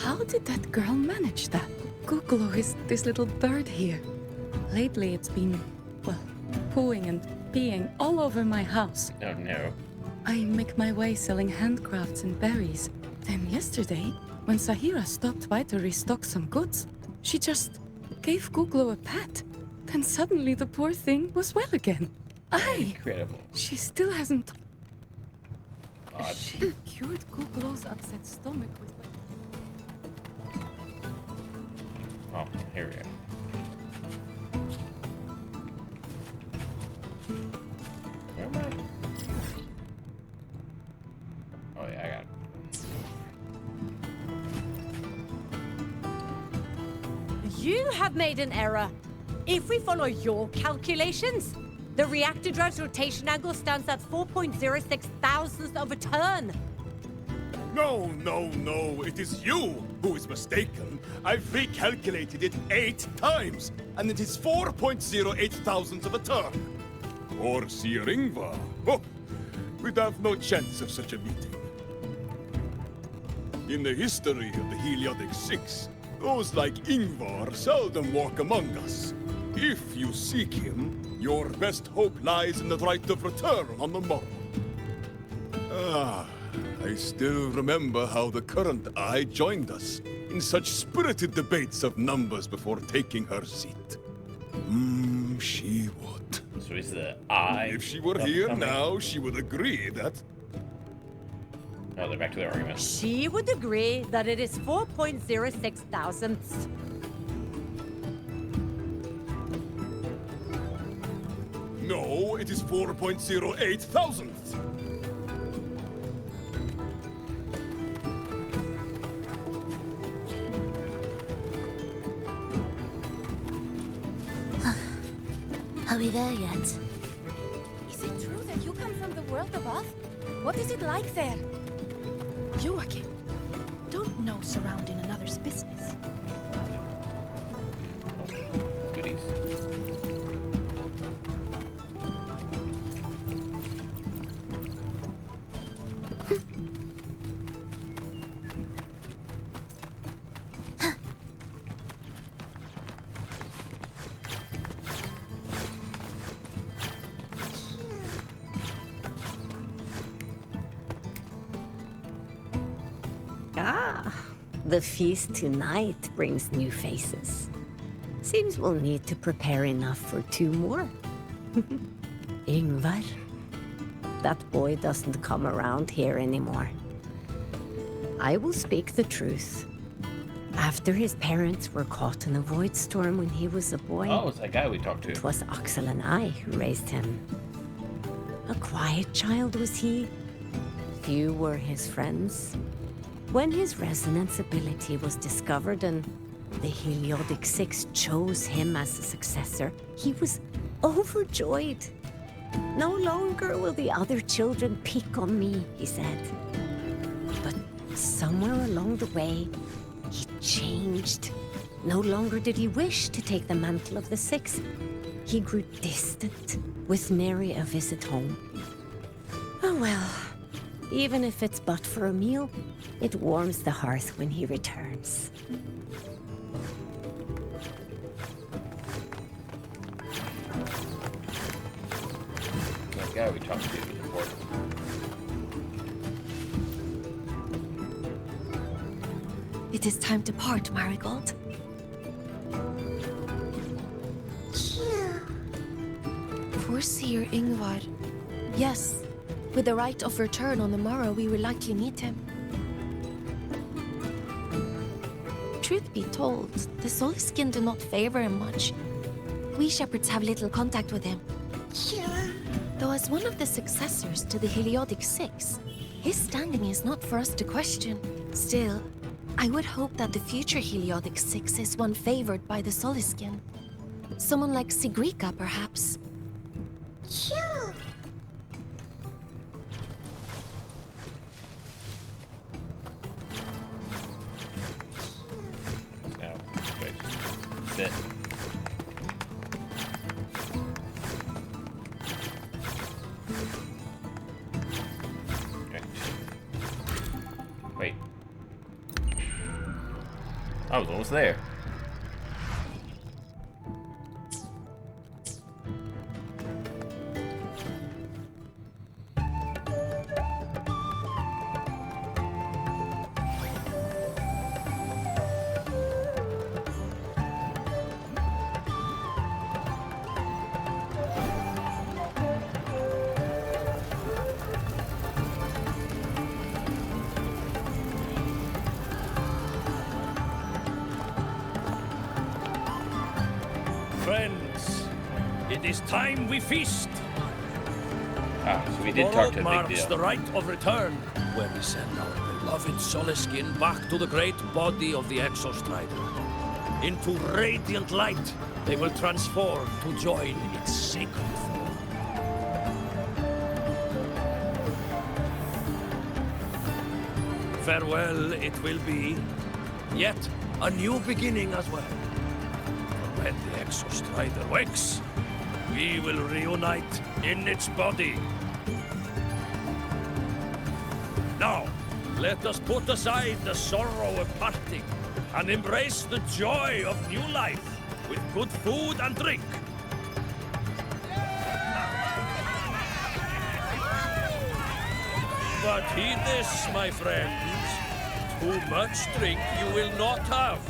How did that girl manage that? Googlo is this little bird here. Lately it's been, well, pooing and peeing all over my house. Oh no. I make my way selling handcrafts and berries. Then yesterday, when Sahira stopped by to restock some goods, she just gave Googlo a pat. Then suddenly the poor thing was well again. Incredible. She still hasn't... Odd. She cured Googlo's upset stomach with... Oh, here we go. Where am I? You have made an error. If we follow your calculations, the reactor drive's rotation angle stands at 4.06 thousandths of a turn. No, no, no. It is you who is mistaken. I've recalculated it 8 times, and it is 4.08 thousandths of a turn. Or Sir Ingvar. Oh, we'd have no chance of such a meeting. In the history of the Heliodic Six, those like Ingvar seldom walk among us. If you seek him, your best hope lies in the right of return on the morrow. Ah, I still remember how the current eye joined us in such spirited debates of numbers before taking her seat. She would. So is the eye... If she were here now, she would agree that... Oh, they're back to their argument. She would agree that it is 4.06 thousandths. No, it is 4.08 thousandths. Are we there yet? Is it true that you come from the world above? What is it like there? Joachim, don't know surrounding another's business. Goodies. The feast tonight brings new faces. Seems we'll need to prepare enough for 2 more. Ingvar. That boy doesn't come around here anymore. I will speak the truth. After his parents were caught in a void storm when he was a boy... Oh, it's that guy we talked to. It was Axel and I who raised him. A quiet child was he. Few were his friends. When his resonance ability was discovered and the Heliodic Six chose him as a successor, he was overjoyed. No longer will the other children pick on me, he said. But somewhere along the way, he changed. No longer did he wish to take the mantle of the Six. He grew distant, with nary a visit home. Oh well, even if it's but for a meal, it warms the hearth when he returns. That guy we talked to was important. It is time to part, Marigold. For Sir Ingvar. Yes. With the right of return on the morrow, we will likely meet him. Truth be told, the Soulskin do not favor him much. We shepherds have little contact with him. Though as one of the successors to the Heliodic Six, his standing is not for us to question. Still, I would hope that the future Heliodic Six is one favored by the Soulskin. Someone like Sigrika, perhaps. Sit. Okay. Wait. I was almost there. Friends, it is time we feast. Ah, so we did talk to a big marks deal. the rite of return, where we send our beloved Soliskin back to the great body of the Exostrider. into radiant light, they will transform to join its sacred form. Farewell it will be, yet a new beginning as well. For when the Exostrider wakes, we will reunite in its body. Now, let us put aside the sorrow of parting and embrace the joy of new life with good food and drink. But heed this, my friends. Too much drink you will not have.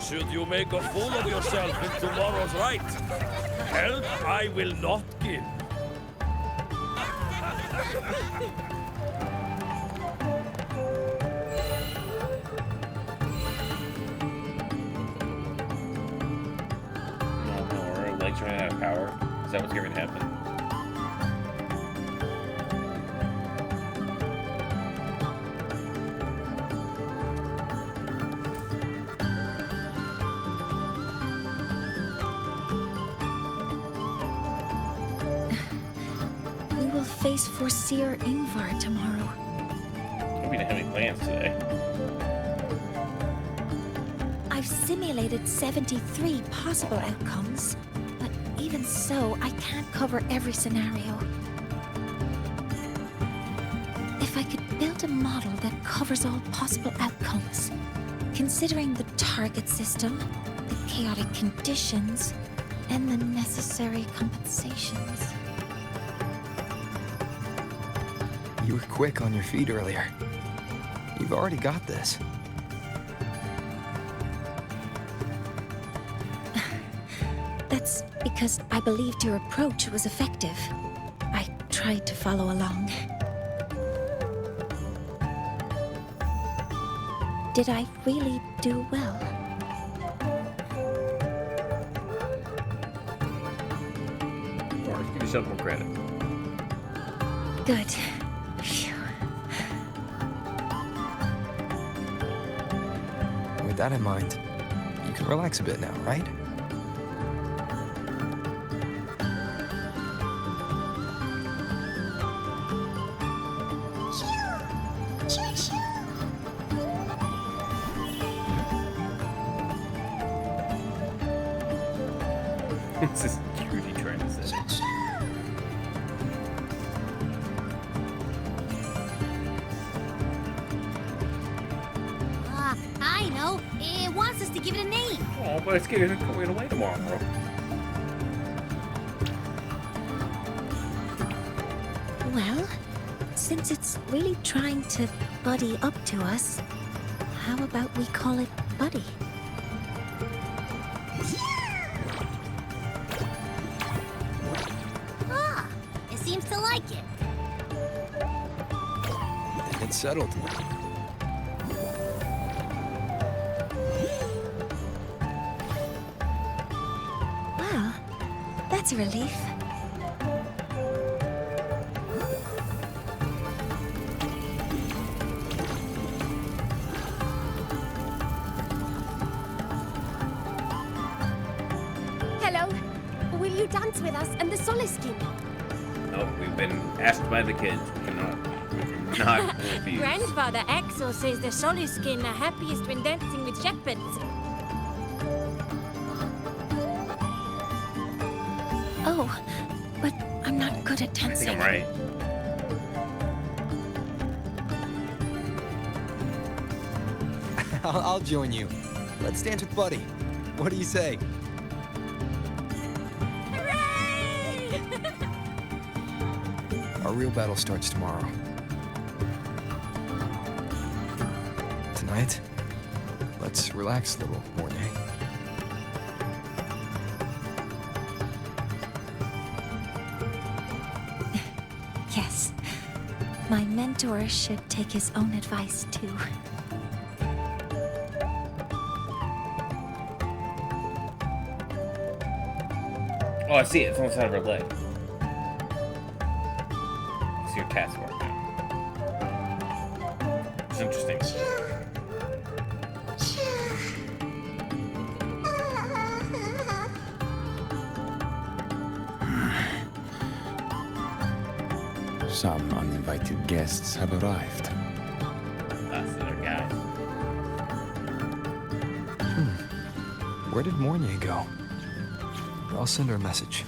Should you make a fool of yourself in tomorrow's rite, help I will not give. Our legs running out of power. Is that what's going to happen? Face Foreseer Ingvar tomorrow. We didn't have any plans today. I've simulated 73 possible outcomes, but even so, I can't cover every scenario. If I could build a model that covers all possible outcomes, considering the target system, the chaotic conditions, and the necessary compensations. You were quick on your feet earlier. You've already got this. That's because I believed your approach was effective. I tried to follow along. Did I really do well? Or give yourself more credit. Good. With that in mind, you can relax a bit now, right? This is Judy trying to say. I know. It wants us to give it a name. Oh, but it's going away tomorrow, bro. Well, since it's really trying to buddy up to us, how about we call it Buddy? Ah, it seems to like it. It's settled. Well, that's a relief. Hello. Will you dance with us and the Soliskin? No, we've been asked by the kids. We cannot refuse. Grandfather Axel says the Soliskin are happiest when dancing with shepherds. Oh, but I'm not good at I think dancing. I'm right. I'll join you. Let's dance with Buddy. What do you say? Hooray! Our real battle starts tomorrow. Tonight, let's relax a little, Mornay. Yes. My mentor should take his own advice, too. Oh, I see it. It's on the side of her leg. It's your taskbar now. It's interesting. Some uninvited guests have arrived. That's the other guy. Where did Mornier go? I'll send her a message.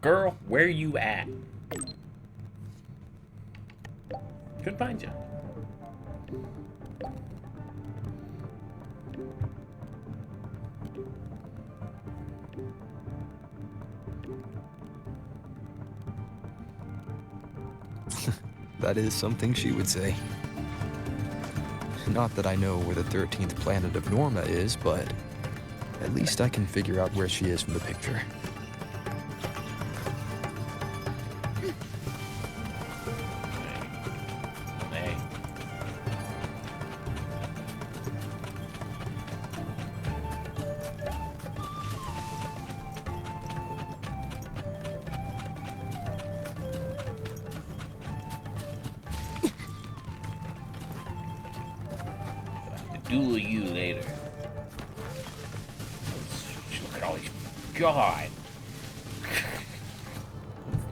Girl, where you at? Couldn't find you. That is something she would say. Not that I know where the 13th planet of Norma is, but at least I can figure out where she is from the picture. Hey. Duel you later. Look at all these. God.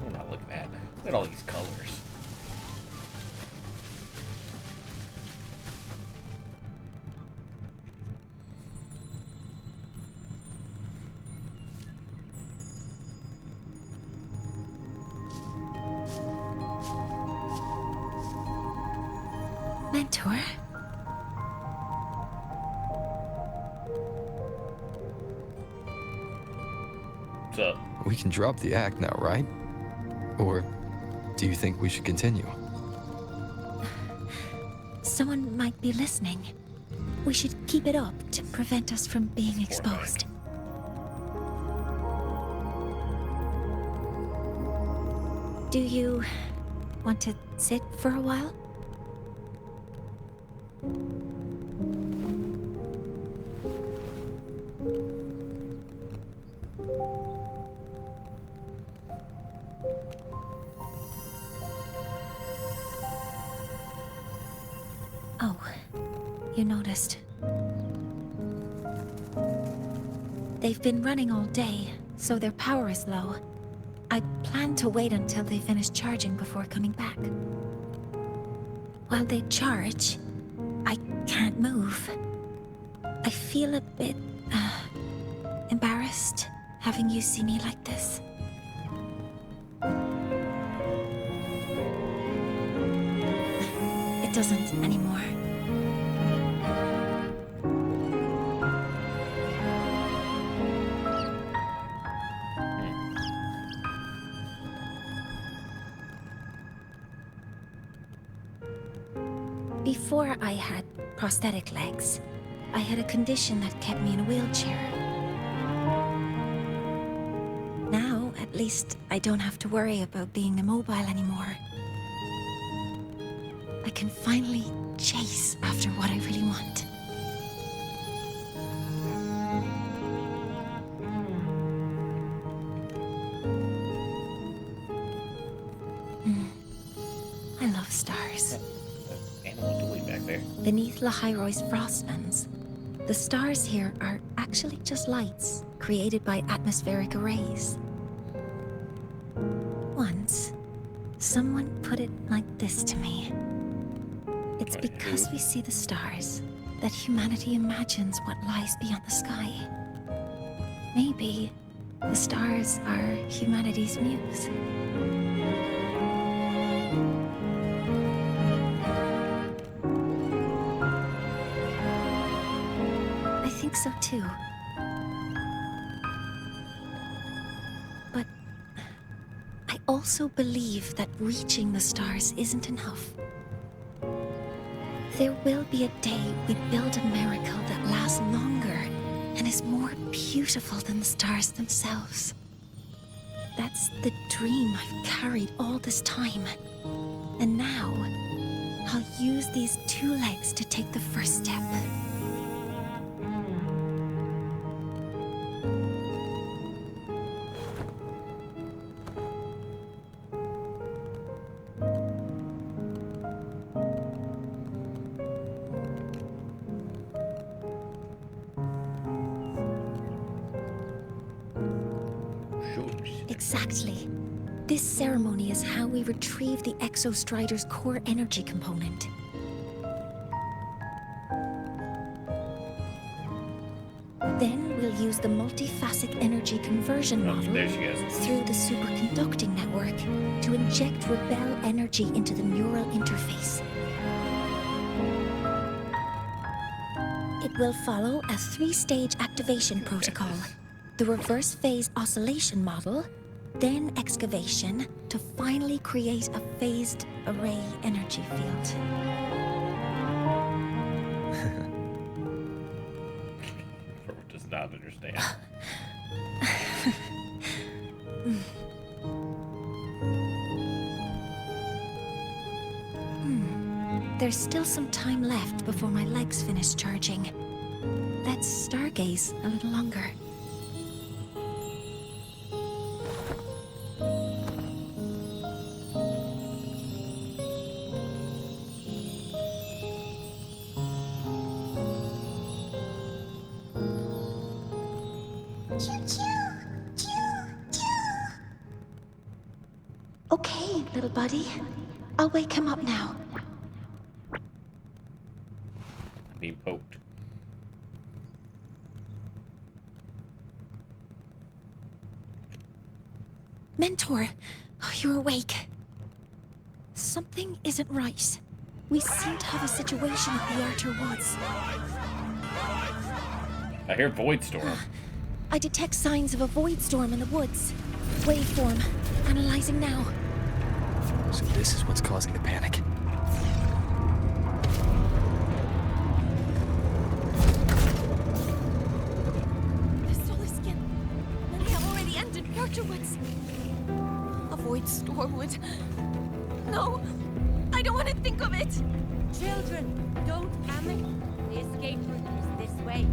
What am I looking at? Look at all these colors. Mentor? What's up? We can drop the act now, right? Or do you think we should continue? Someone might be listening. We should keep it up to prevent us from being exposed. Do you want to sit for a while? Oh, you noticed. They've been running all day, so their power is low. I plan to wait until they finish charging before coming back. While they charge, I can't move. I feel a bit, embarrassed having you see me like this. It doesn't anymore. Before I had prosthetic legs, I had a condition that kept me in a wheelchair. Now, at least, I don't have to worry about being immobile anymore. I can finally chase after what I really want. I love stars. Animal doing back there. Beneath Lahairoy's frostlands, the stars here are actually just lights created by atmospheric arrays. Once, someone put it like this to me. It's because we see the stars that humanity imagines what lies beyond the sky. Maybe the stars are humanity's muse. I think so too. But I also believe that reaching the stars isn't enough. There will be a day we build a miracle that lasts longer and is more beautiful than the stars themselves. That's the dream I've carried all this time. And now, I'll use these two legs to take the first step. Exactly. This ceremony is how we retrieve the Exostrider's core energy component. Then we'll use the multiphasic energy conversion model there she goes. through the superconducting network to inject rebel energy into the neural interface. It will follow a 3-stage activation protocol. The reverse phase oscillation model, then excavation to finally create a phased array energy field. Robert does not understand. There's still some time left before my legs finish charging. Let's stargaze a little longer. Okay, little buddy. I'll wake him up now. Being poked. Mentor, you're awake. Something isn't right. We seem to have a situation at the Archer Woods. I hear Void Storm. I detect signs of a void storm in the woods. Waveform. Analyzing now. So this is what's causing the panic. The solar skin. Many have already entered the Archer Woods. A void storm would... No! I don't want to think of it! Children, don't panic. The escape route is this way.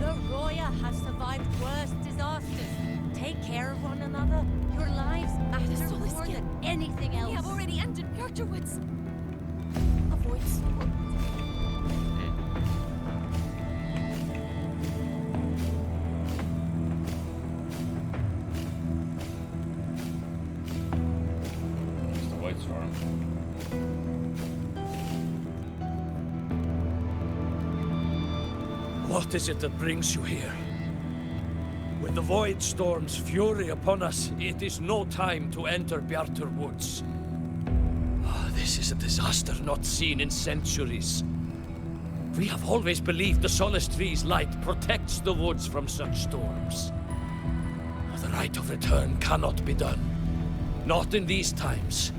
The Roya has survived worse disasters. Take care of one another. Your lives matter more than anything else. We have already entered the Archer Woods. A void storm. It's the Void Storm. What is it that brings you here? With the Void Storm's fury upon us, it is no time to enter Bjartur Woods. This is a disaster not seen in centuries. We have always believed the Solace Tree's light protects the woods from such storms. The rite of return cannot be done. Not in these times.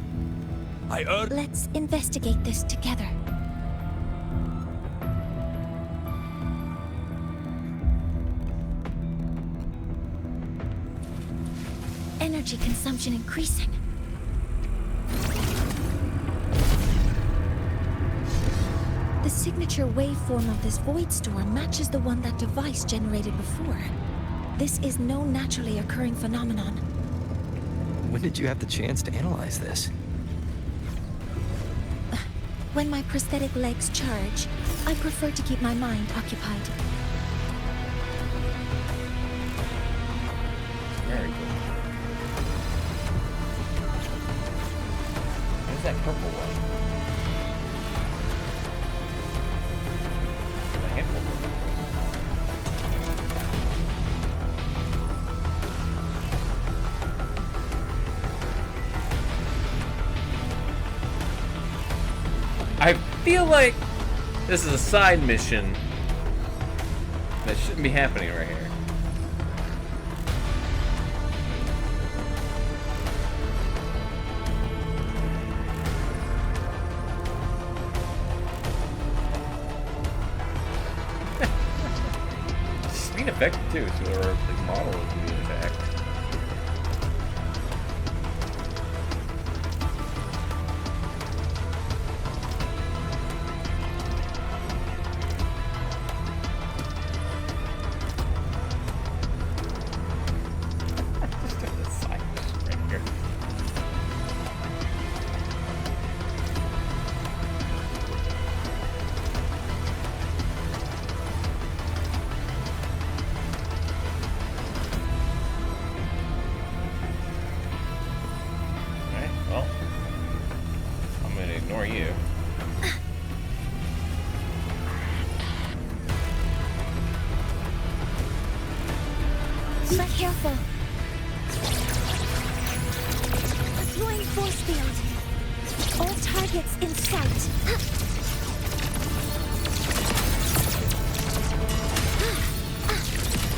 I urge... Let's investigate this together. Energy consumption increasing. The signature waveform of this void storm matches the one that device generated before. This is no naturally occurring phenomenon. When did you have the chance to analyze this? When my prosthetic legs charge, I prefer to keep my mind occupied. Very cool. What is that purple one? A handful of purple. I feel like this is a side mission that shouldn't be happening right here. It's being effective too, so our like, model is being attacked. ignore you. Be careful. Deploying force field. All targets in sight.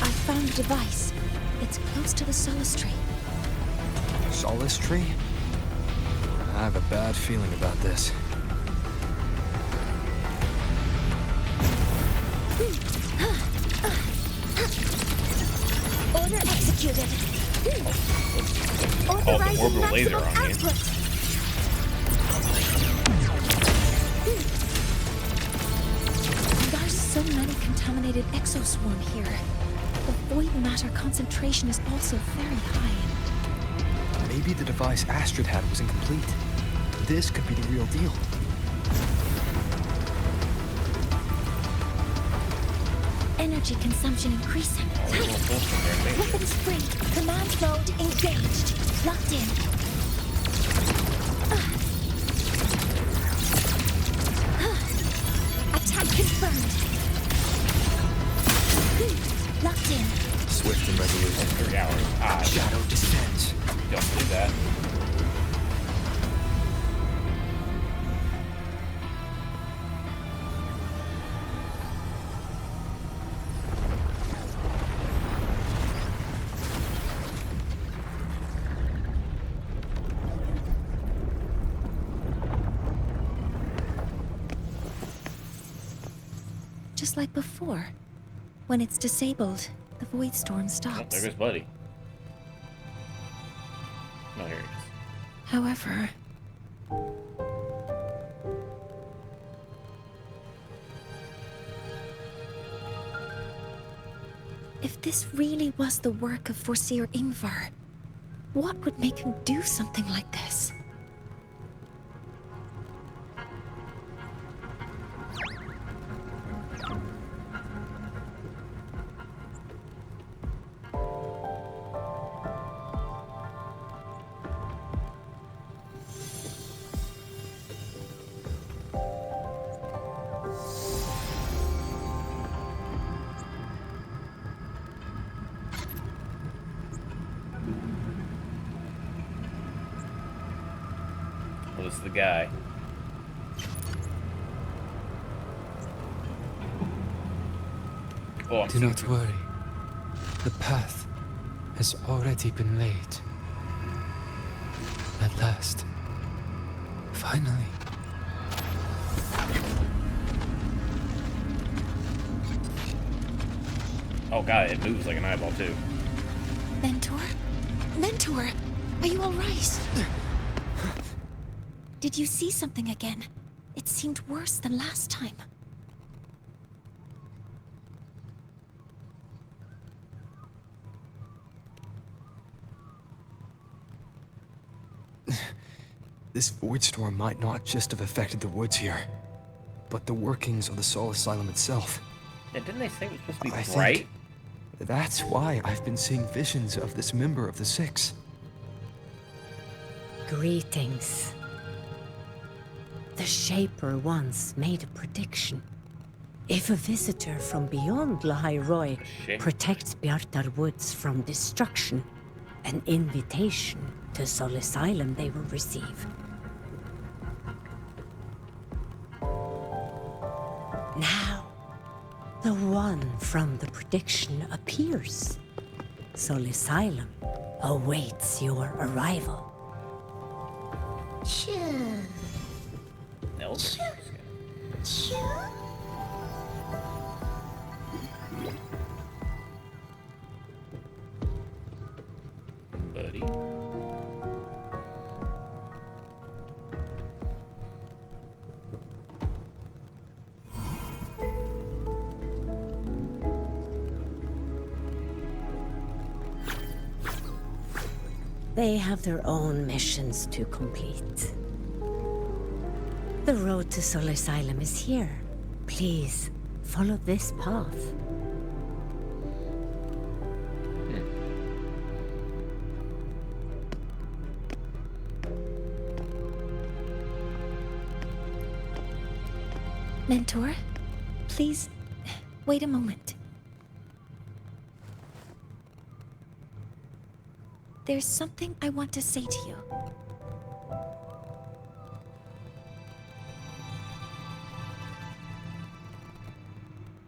I found a device. It's close to the Solace Tree. Solace Tree? I have a bad feeling about this. Order executed. Oh, the orbital laser on you. There's so many contaminated exoswarm here. The void matter concentration is also very high. Maybe the device Astrid had was incomplete. This could be the real deal. Energy consumption increasing. Weapons free. Command mode engaged. Locked in. Attack confirmed. Locked in. Swift and resolute. 3 hours. Ah, Shadow descends. don't do that. Just like before. When it's disabled, the void storm Oh, stops. there goes Buddy. No, here he is. However, if this really was the work of Foreseer Ingvar, what would make him do something like this? Well, this is the guy. Oh, I'm Do not worry. The path has already been laid. At last. Finally. Oh god, it moves like an eyeball too. Mentor? Mentor! Are you alright? Did you see something again? It seemed worse than last time. This void storm might not just have affected the woods here, but the workings of the Soul Asylum itself. Yeah, didn't they say it was supposed to be I bright? think that's why I've been seeing visions of this member of the Six. Greetings. The Shaper once made a prediction. If a visitor from beyond Lahairoi protects Bjartar Woods from destruction, an invitation to Sol Asylum they will receive. Now, the one from the prediction appears. Sol Asylum awaits your arrival. Elder. Buddy. They have their own missions to complete. The road to Sol Asylum is here. Please, follow this path. Mentor, please wait a moment. There's something I want to say to you.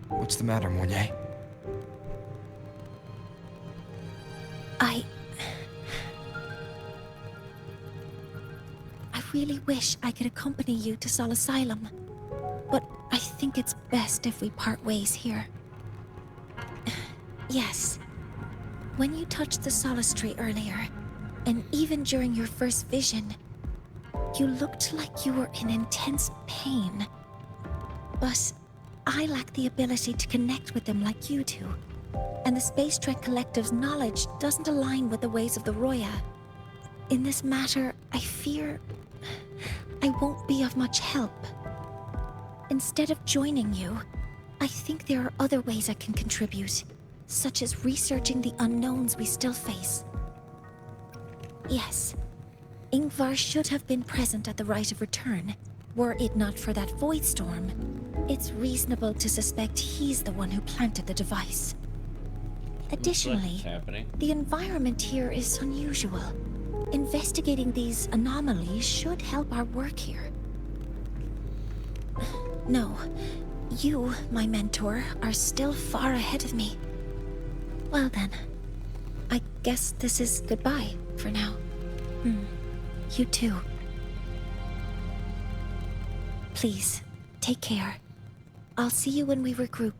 What's the matter, Mornier? I really wish I could accompany you to Sol Asylum, but I think it's best if we part ways here. Yes, when you touched the Solace Tree earlier, and even during your first vision, you looked like you were in intense pain. But I lack the ability to connect with them like you do, and the Space Trek Collective's knowledge doesn't align with the ways of the Roya. In this matter, I fear I won't be of much help. Instead of joining you, I think there are other ways I can contribute, such as researching the unknowns we still face. Yes, Ingvar should have been present at the Rite of Return, were it not for that void storm. It's reasonable to suspect he's the one who planted the device. Additionally, the environment here is unusual. Investigating these anomalies should help our work here. No, you, my mentor, are still far ahead of me. Well then, I guess this is goodbye for now. You too. Please, take care. I'll see you when we regroup.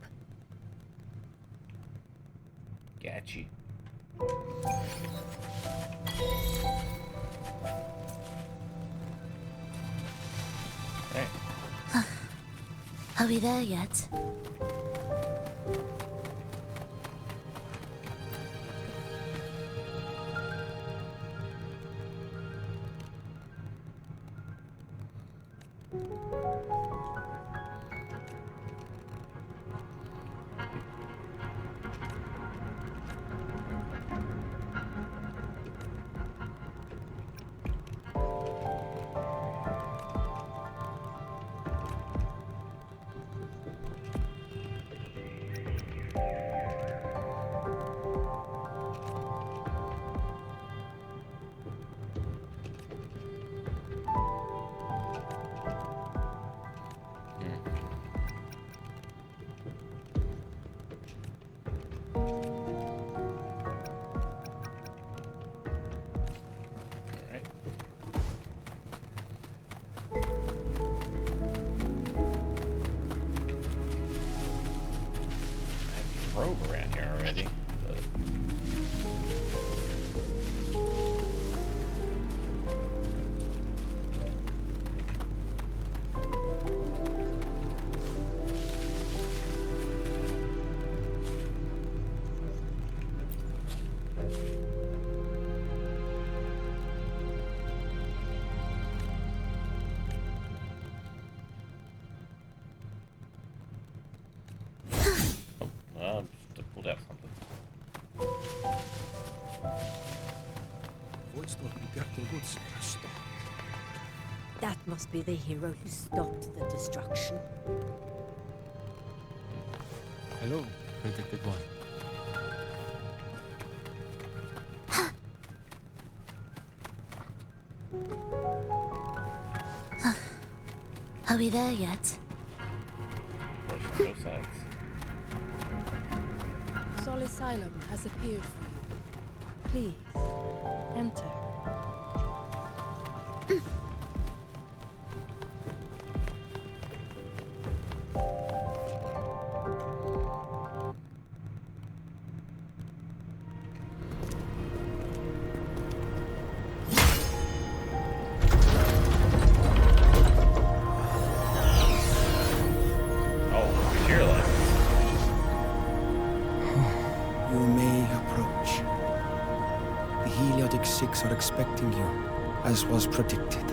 Got you. Hey. Are we there yet? Rogue around here already. Just pulled out something. That must be the hero who stopped the destruction. Hello, Predicted One. Are we there yet? Both sides. Sol Asylum has appeared for you. Please, enter. Are expecting you, as was predicted.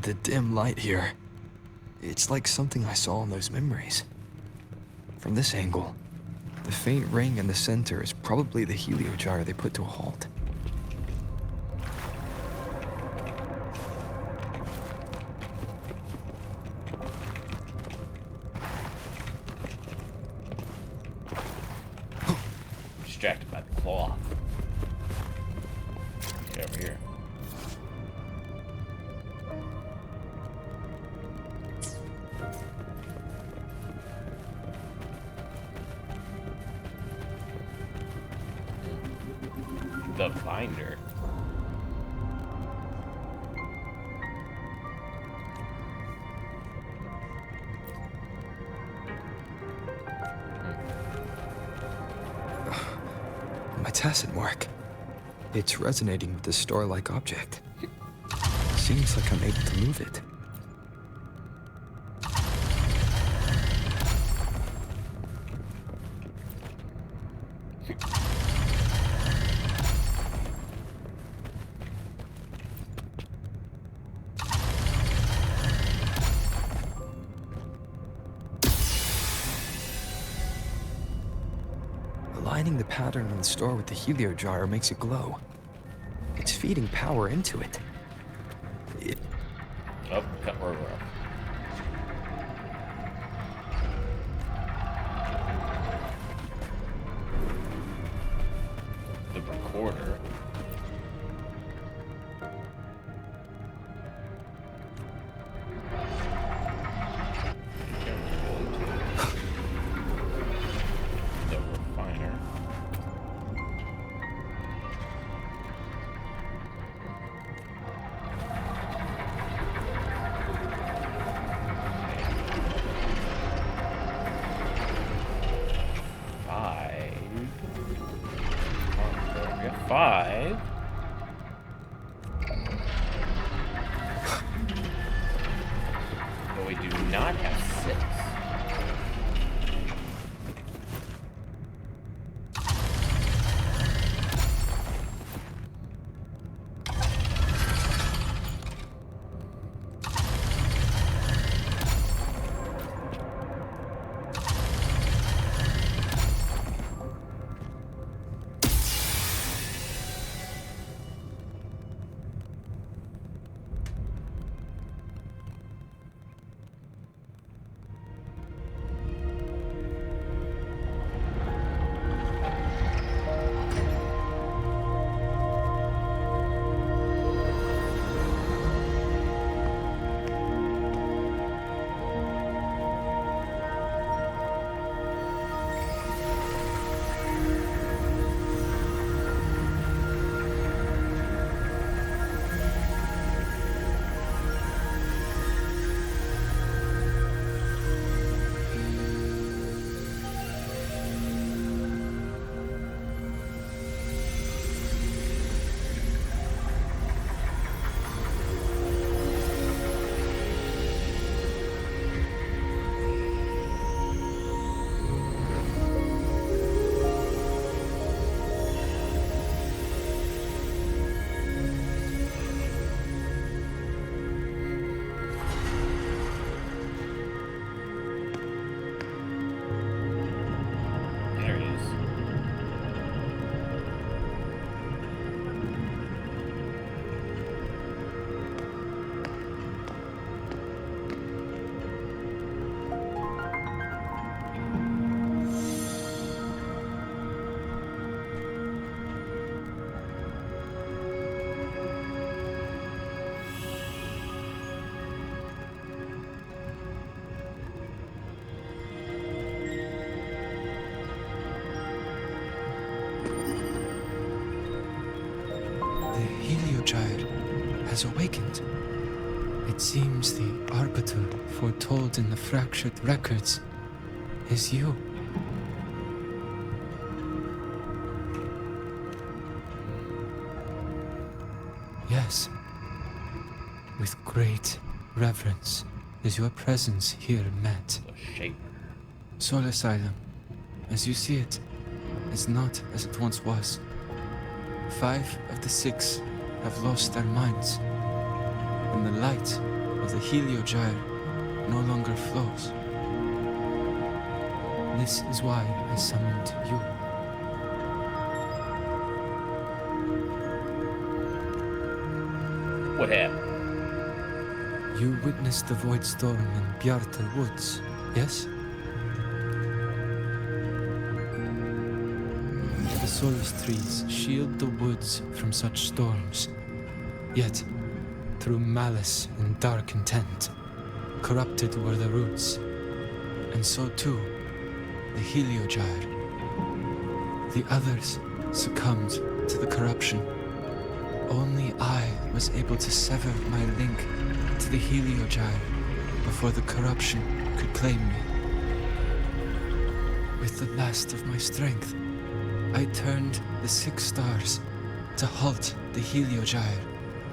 The dim light here. It's like something I saw in those memories. From this angle, the faint ring in the center is probably the heliogyre they put to a halt. Distracted by the cloth. Get over here. The binder. My tacit mark. It's resonating with this star-like object. Seems like I'm able to move it. Aligning the pattern on the star with the heliogyre makes it glow. It's feeding power into it. Oh, cut rotor off. The recorder. The refiner. Five. But we do not have 6. Has awakened. It seems the arbiter foretold in the fractured records is you. Yes. With great reverence is your presence here met. Soul Asylum, as you see it, is not as it once was. 5 of the 6 have lost their minds, and the light of the Heliogyre no longer flows. This is why I summoned you. What happened? You witnessed the Void Storm in Bjarta Woods, yes? The Solus trees shield the woods from such storms. Yet, through malice and dark intent, corrupted were the roots. And so too, the Heliogyre. The others succumbed to the corruption. Only I was able to sever my link to the Heliogyre before the corruption could claim me. With the last of my strength, I turned the 6 stars to halt the Heliogyre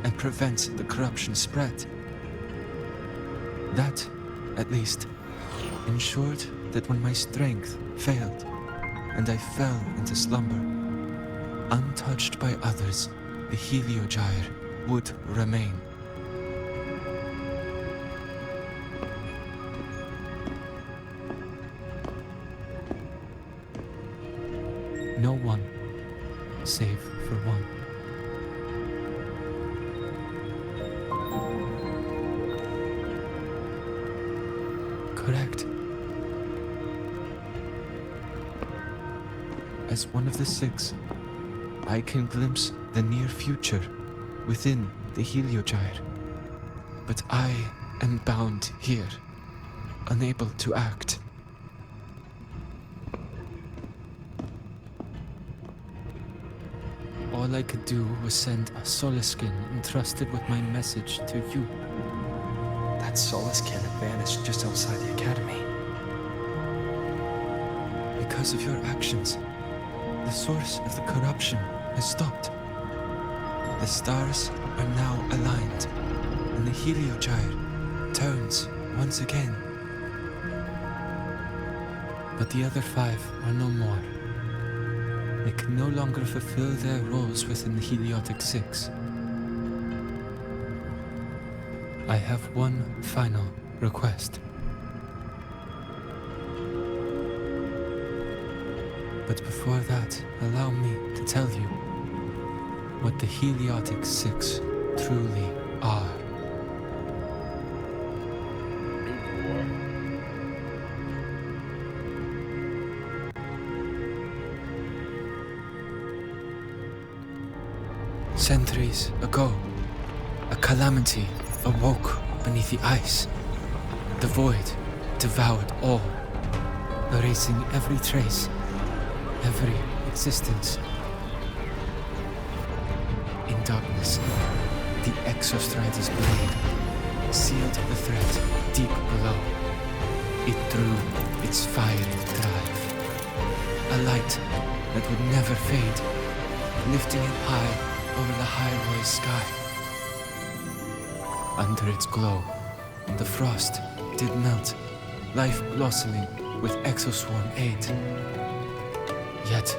and prevent the corruption spread. That, at least, ensured that when my strength failed and I fell into slumber, untouched by others, the Heliogyre would remain. No one, save for one. Correct. As one of the 6, I can glimpse the near future within the Heliogyre. But I am bound here, unable to act. All I could do was send a Solaskin entrusted with my message to you. That Solaskin had vanished just outside the academy. Because of your actions, the source of the corruption has stopped. The stars are now aligned, and the Heliogyre turns once again. But the other 5 are no more. They can no longer fulfill their roles within the Heliotic 6. I have one final request. But before that, allow me to tell you what the Heliotic 6 truly are. Centuries ago, a calamity awoke beneath the ice. The void devoured all, erasing every trace, every existence. In darkness, the Exostrider's blade sealed the threat deep below. It drew its fiery drive, a light that would never fade, lifting it high over the highway sky. Under its glow, the frost did melt, life blossoming with exoswarm aid. Yet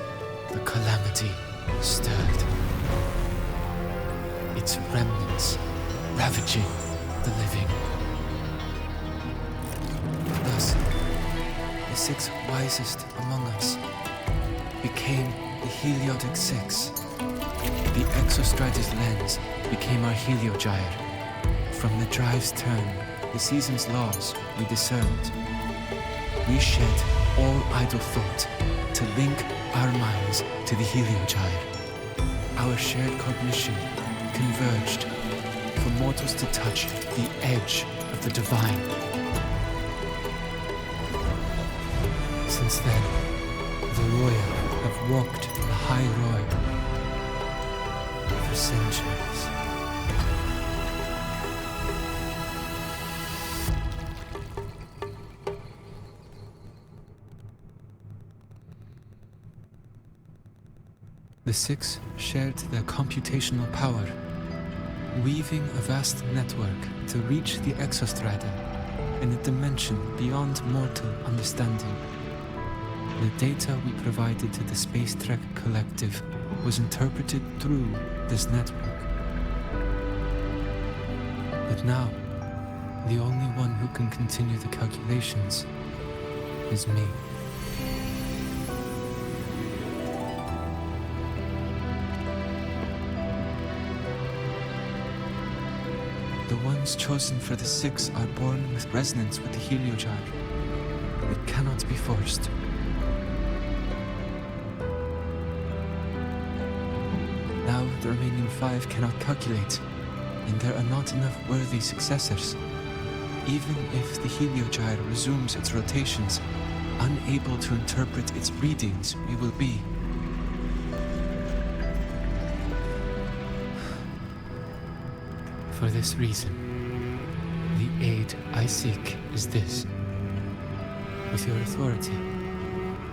the calamity stirred, its remnants ravaging the living. Thus, the 6 wisest among us became the Heliotic 6. The Exostrider's lens became our Heliogyre. From the drive's turn, the season's laws we discerned. We shed all idle thought to link our minds to the Heliogyre. Our shared cognition converged for mortals to touch the edge of the divine. Since then, the royal have walked the high road for centuries. The 6 shared their computational power, weaving a vast network to reach the Exostrider in a dimension beyond mortal understanding. The data we provided to the Space Trek Collective was interpreted through this network. But now, The only one who can continue the calculations is me. The ones chosen for the 6 are born with resonance with the heliogyre. It cannot be forced. Now the remaining 5 cannot calculate, and there are not enough worthy successors. Even if the heliogyre resumes its rotations, unable to interpret its readings, we will be. For this reason, the aid I seek is this. With your authority,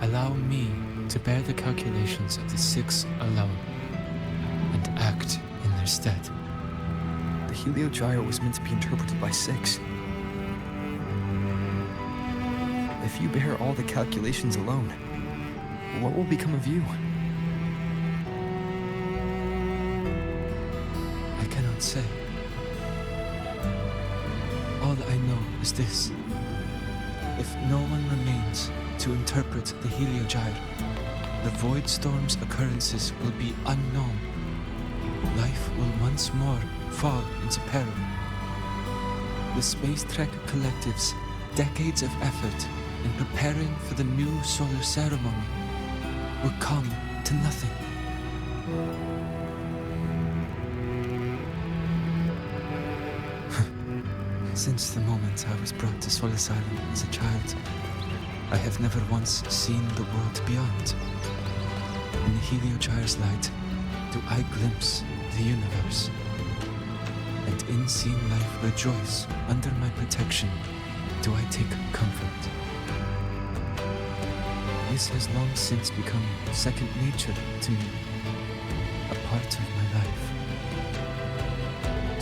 allow me to bear the calculations of the 6 alone, and act in their stead. The heliogyre was meant to be interpreted by 6. If you bear all the calculations alone, what will become of you? I cannot say. All I know is this. If no one remains to interpret the heliogyre, the void storm's occurrences will be unknown. Life will once more fall into peril. The Space Trek Collective's decades of effort in preparing for the new solar ceremony will come to nothing. Since the moment I was brought to Sol Asylum as a child, I have never once seen the world beyond. In the heliogyre's light, do I glimpse the universe. And in seeing life rejoice under my protection, do I take comfort. This has long since become second nature to me, a part of my life.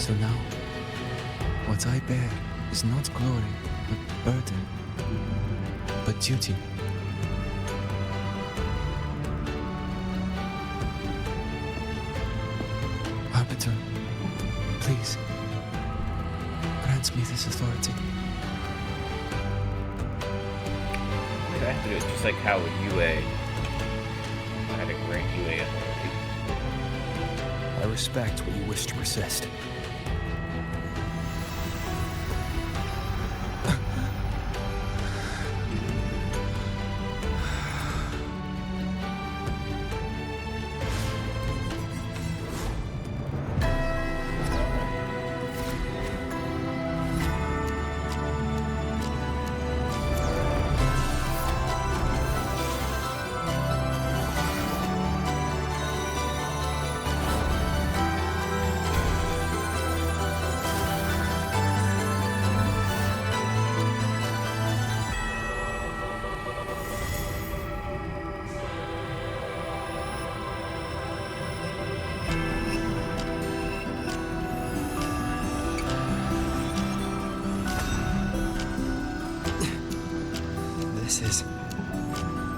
So now, what I bear is not glory, but burden, but duty. Arbiter, please, grant me this authority. I have to do it just like how with UA, I had to grant UA authority. I respect what you wish to resist.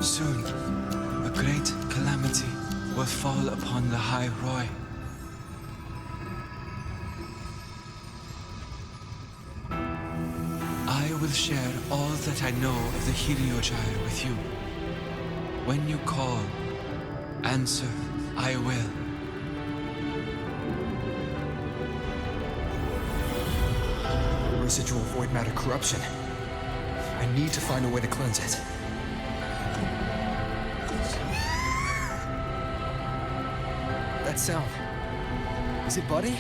Soon, a great calamity will fall upon the High Roy. I will share all that I know of the heliogyre with you. When you call, answer, I will. Residual void matter corruption. I need to find a way to cleanse it. That sound. Is it Buddy?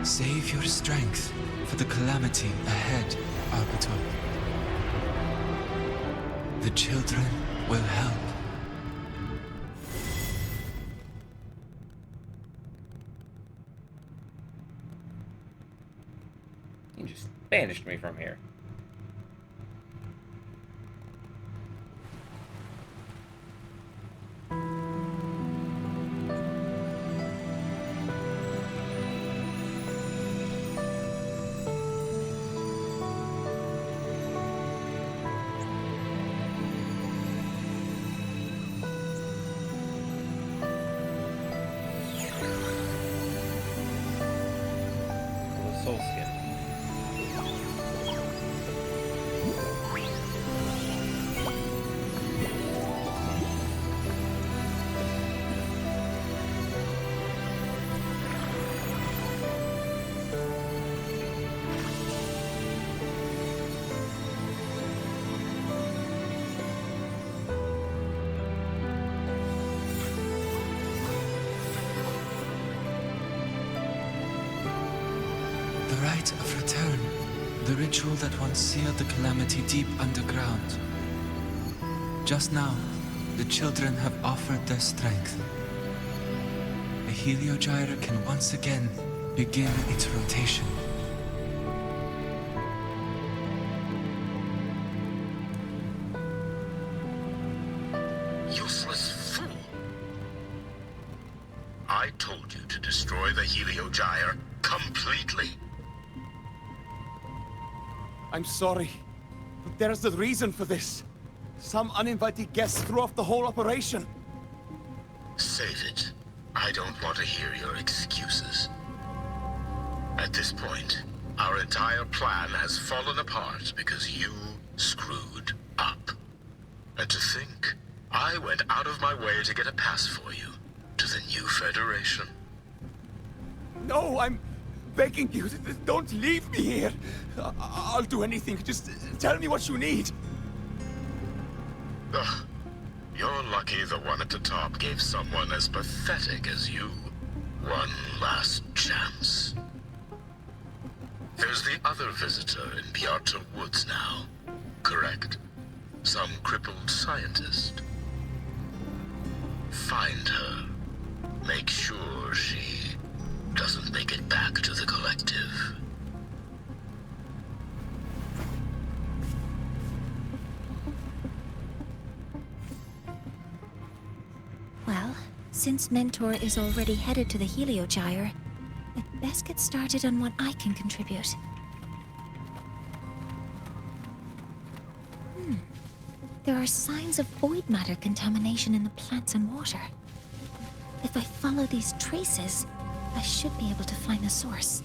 Save your strength for the calamity ahead, Arbiter. The children will help. You just banished me from here. rite of return. The ritual that once sealed the calamity deep underground. Just now, the children have offered their strength. The Heliogyre can once again begin its rotation. Useless fool! I told you to destroy the Heliogyre completely. I'm sorry, but there's a reason for this. Some uninvited guests threw off the whole operation. Save it. I don't want to hear your excuses. At this point, our entire plan has fallen apart because you screwed up. And to think, I went out of my way to get a pass for you to the new Federation. No, I'm begging you, don't leave me here. I'll do anything, just tell me what you need. Ugh. You're lucky the one at the top gave someone as pathetic as you one last chance. There's the other visitor in Beata Woods now, correct? Some crippled scientist. Find her. Make sure she doesn't make it back to the collective. Well, since Mentor is already headed to the Heliogyre, I'd best get started on what I can contribute. There are signs of void matter contamination in the plants and water. If I follow these traces, I should be able to find the source.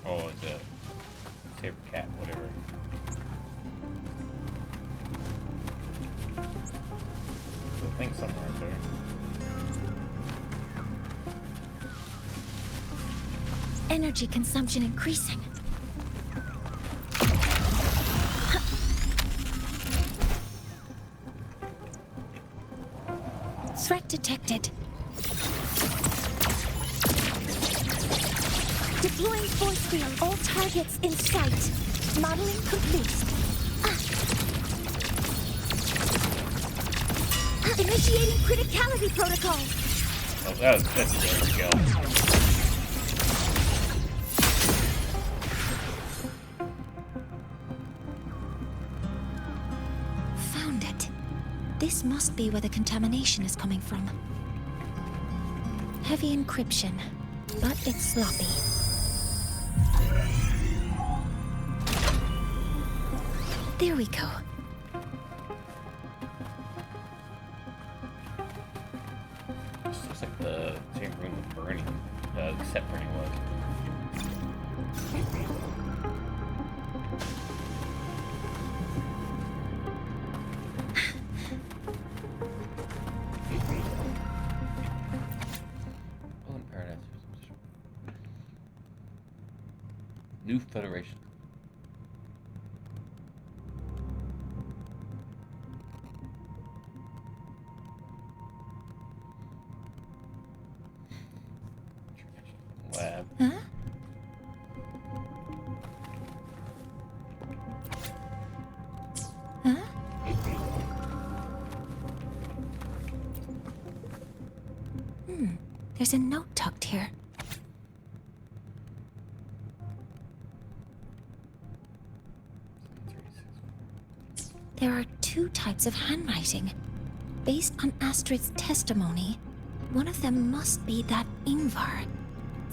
Oh, it's a saber cat, whatever. There's a thing somewhere up there. Energy consumption increasing. Threat detected. Deploying force field. All targets in sight. Modeling complete. Initiating criticality protocol. Oh, that's a good skill. Found it. This must be where the contamination is coming from. Heavy encryption, but it's sloppy. There we go. This looks like the same room with Bernie, except Bernie was. Oh, in paradise. New Federation. Lab. Huh? Huh? There's a note tucked here. There are two types of handwriting. Based on Astrid's testimony, one of them must be that Ingvar.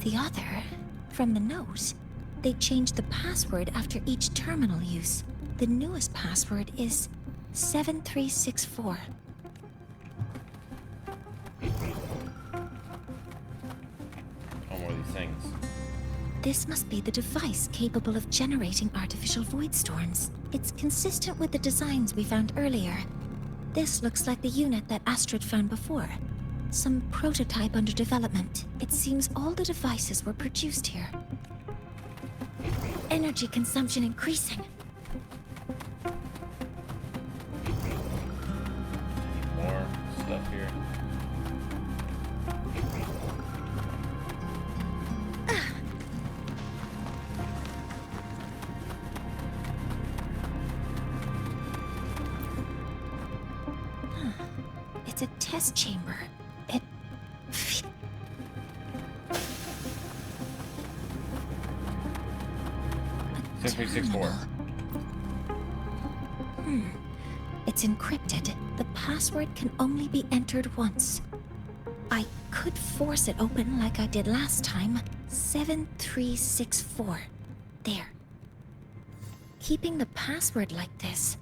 The other, from the note, they changed the password after each terminal use. The newest password is 7364. Oh, more of these things. This must be the device capable of generating artificial void storms. It's consistent with the designs we found earlier. This looks like the unit that Astrid found before. Some prototype under development. It seems all the devices were produced here. Energy consumption increasing. It's a test chamber. It... 6364. It's encrypted. The password can only be entered once. I could force it open like I did last time. 7364. There. Keeping the password like this.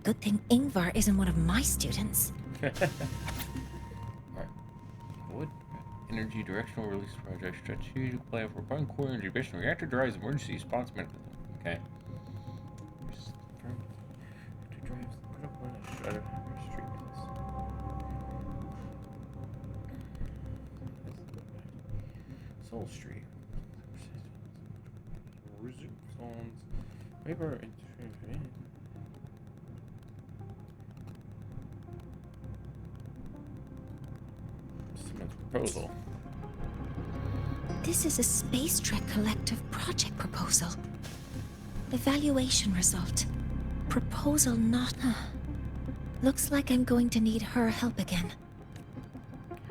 Good thing Ingvar isn't one of my students. Alright. What? Energy directional release project. Strategic plan for one core energy mission. Reactor drives emergency response mechanism. Okay. Soul Street. Resume zones. Paper. Someone's proposal. This is a Space Trek Collective project proposal. Evaluation result. Proposal not... Looks like I'm going to need her help again.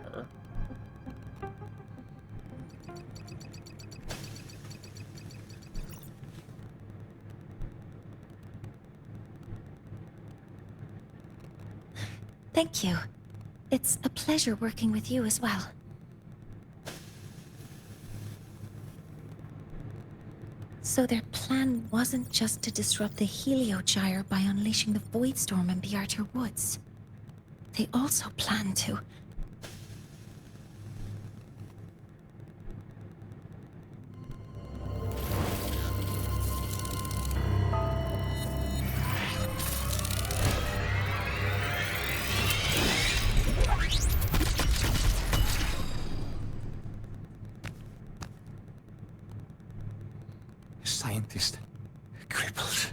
Her? Thank you. It's a pleasure working with you as well. So their plan wasn't just to disrupt the Heliogyre by unleashing the Void Storm in Bjartur Woods. They also planned to... Scientist. Crippled.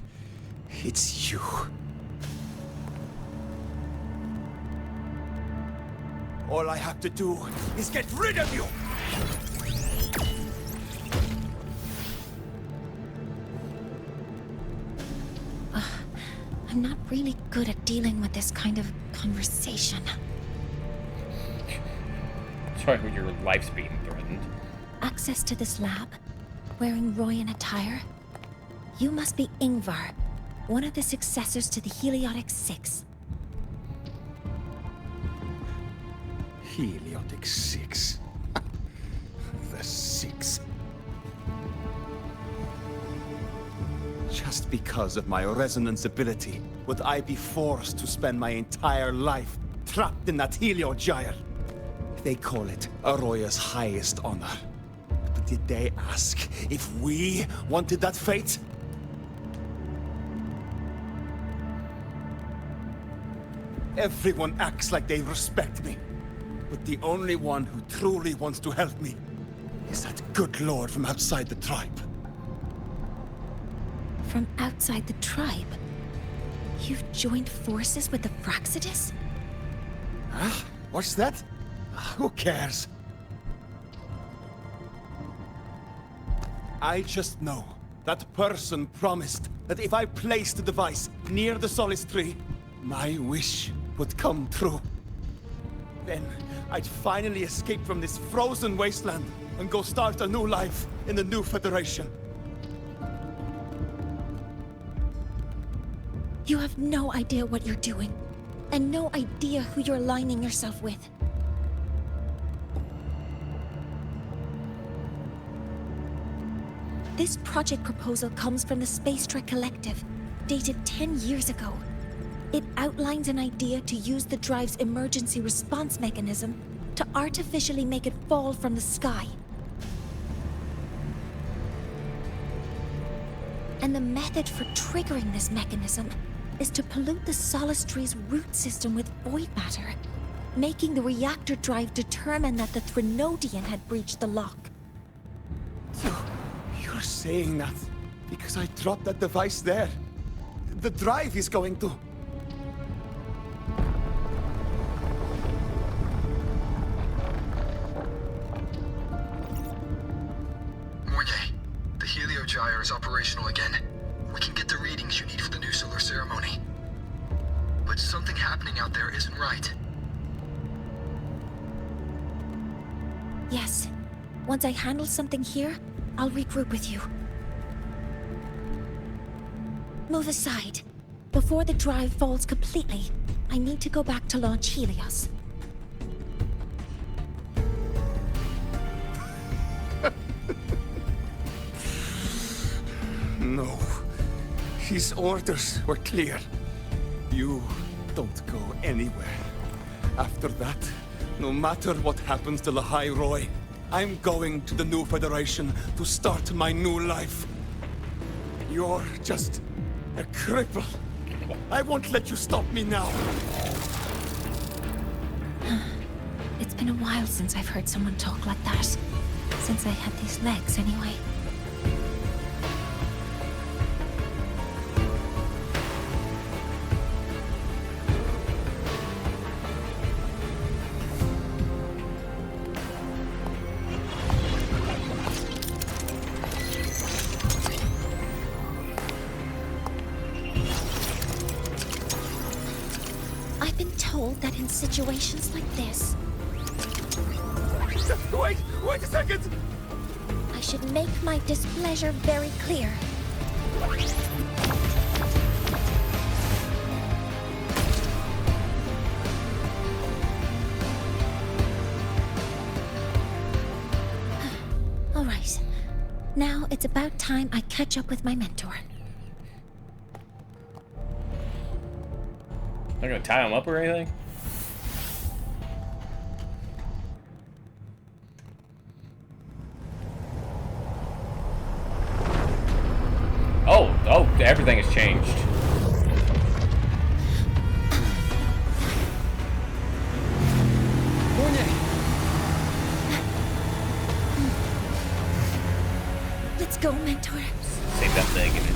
It's you. All I have to do is get rid of you! I'm not really good at dealing with this kind of conversation. Sorry, when your life's being threatened. Access to this lab? Wearing Royan attire? You must be Ingvar, one of the successors to the Heliotic Six. Heliotic 6. The 6. Just because of my resonance ability, would I be forced to spend my entire life trapped in that Heliogyre? They call it Aroya's highest honor. But did they ask if we wanted that fate? Everyone acts like they respect me. But the only one who truly wants to help me is that good lord from outside the tribe. From outside the tribe? You've joined forces with the Fraxidus? Huh? What's that? Who cares? I just know that person promised that if I placed the device near the Solace Tree, my wish would come true. Then I'd finally escape from this frozen wasteland and go start a new life in the new Federation. You have no idea what you're doing, and no idea who you're aligning yourself with. This project proposal comes from the Space Trek Collective, dated 10 years ago. It outlines an idea to use the drive's emergency response mechanism to artificially make it fall from the sky. And the method for triggering this mechanism is to pollute the Solace Tree's root system with void matter, making the reactor drive determine that the Threnodian had breached the lock. You're saying that because I dropped that device there? The drive is going to... Morye, the Heliogyre is operational again. We can get the readings you need for the new solar ceremony. But something happening out there isn't right. Once I handle something here, I'll regroup with you. Move aside. Before the drive falls completely, I need to go back to launch Helios. No. His orders were clear. You don't go anywhere. After that, no matter what happens to Lahai Roy, I'm going to the new Federation to start my new life. You're just a cripple. I won't let you stop me now. It's been a while since I've heard someone talk like that. Since I had these legs, anyway. I've been told that in situations like this... Wait a second! I should make my displeasure very clear. All right. Now it's about time I catch up with my mentor. Not gonna tie him up or anything? Oh, everything has changed. Let's go, mentor. Save that leg and then...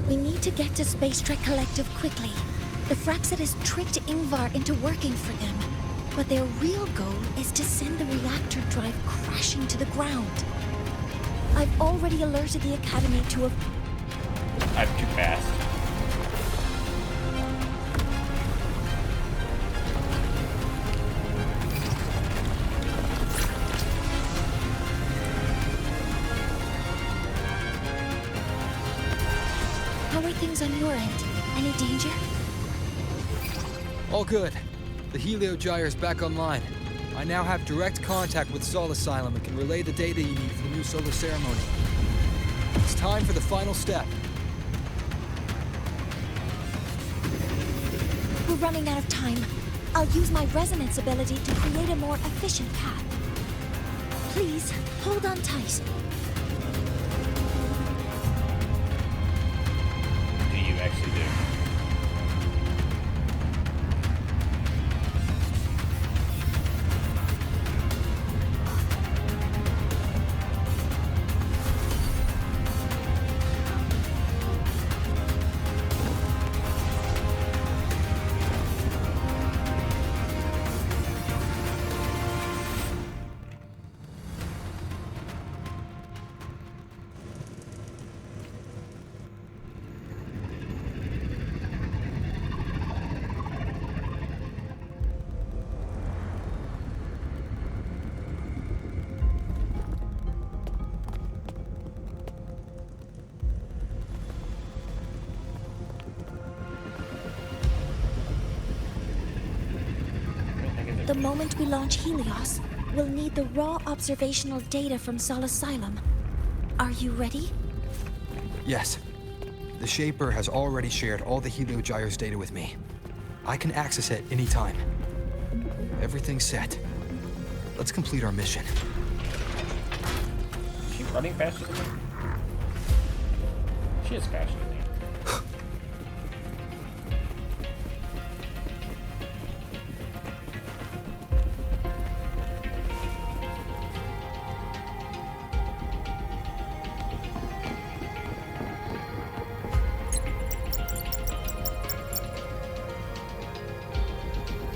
We need to get to Space Trek Collective quickly. The Fraxit has tricked Ingvar into working for them. But their real goal is to send the reactor drive crashing to the ground. I've already alerted the Academy to a... I'm too fast. How are things on your end? Any danger? All good. The Helio Gyre's back online. I now have direct contact with Sol Asylum and can relay the data you need for the new solar ceremony. It's time for the final step. We're running out of time. I'll use my resonance ability to create a more efficient path. Please, hold on tight. Do you actually do? The moment we launch Helios, we'll need the raw observational data from Sol Asylum. Are you ready? Yes. The Shaper has already shared all the Helio Gyre's data with me. I can access it anytime. Everything's set. Let's complete our mission. Is she running faster than me? She is faster than me.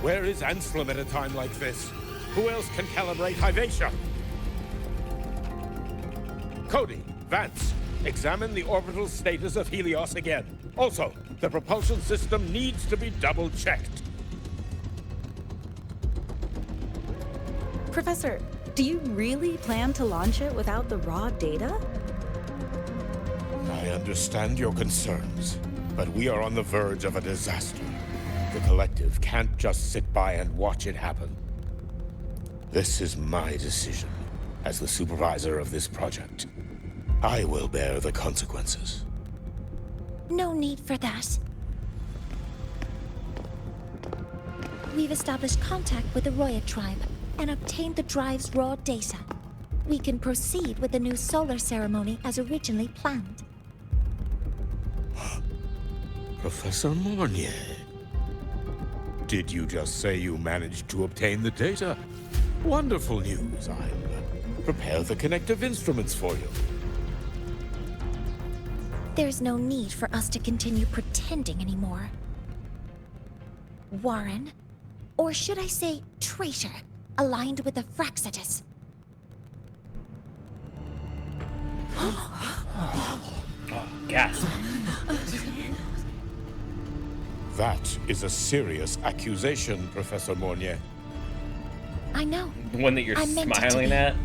Where is Anselm at a time like this? Who else can calibrate Hyvatia? Cody, Vance, examine the orbital status of Helios again. Also, the propulsion system needs to be double-checked. Professor, do you really plan to launch it without the raw data? I understand your concerns, but we are on the verge of a disaster. The collective can't just sit by and watch it happen. This is my decision as the supervisor of this project. I will bear the consequences. No need for that. We've established contact with the Roya tribe and obtained the drive's raw data. We can proceed with the new solar ceremony as originally planned. Professor Mornier, did you just say you managed to obtain the data? Wonderful news. I'll prepare the connective instruments for you. There's no need for us to continue pretending anymore. Warren, or should I say traitor, aligned with the Fraxitus. Gasp. That is a serious accusation, Professor Mornier. I know. The one that you're I meant it to smiling be. at?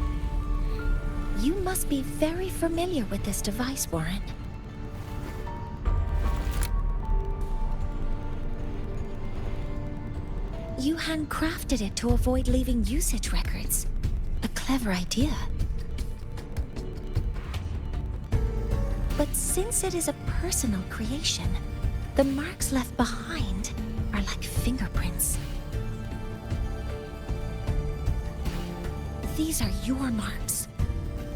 You must be very familiar with this device, Warren. You handcrafted it to avoid leaving usage records. A clever idea. But since it is a personal creation, the marks left behind are like fingerprints. These are your marks.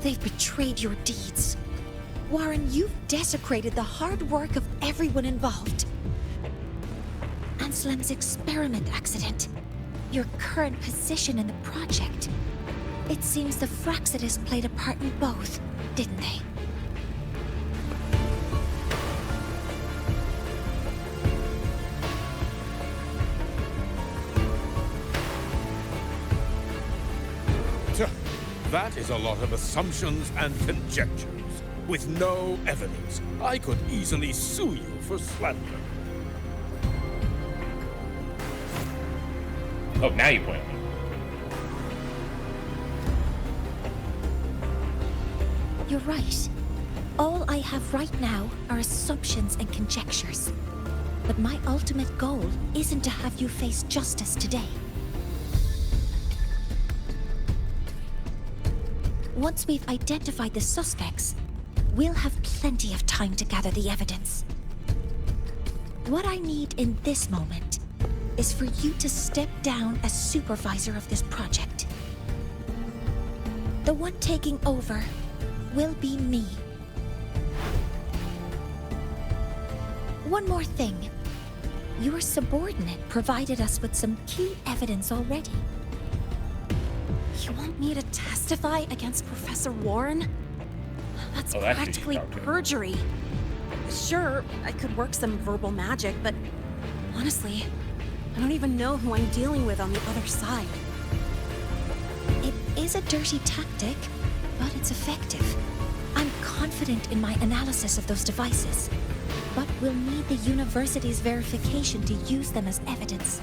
They've betrayed your deeds. Warren, you've desecrated the hard work of everyone involved. Anselm's experiment accident, your current position in the project. It seems the Fraxitus played a part in both, didn't they? That is a lot of assumptions and conjectures. With no evidence, I could easily sue you for slander. Oh, now you point at me. You're right. All I have right now are assumptions and conjectures. But my ultimate goal isn't to have you face justice today. Once we've identified the suspects, we'll have plenty of time to gather the evidence. What I need in this moment is for you to step down as supervisor of this project. The one taking over will be me. One more thing. Your subordinate provided us with some key evidence already. You want me to testify against Professor Warren? That's practically perjury. Sure, I could work some verbal magic, but honestly, I don't even know who I'm dealing with on the other side. It is a dirty tactic, but it's effective. I'm confident in my analysis of those devices, but we'll need the university's verification to use them as evidence.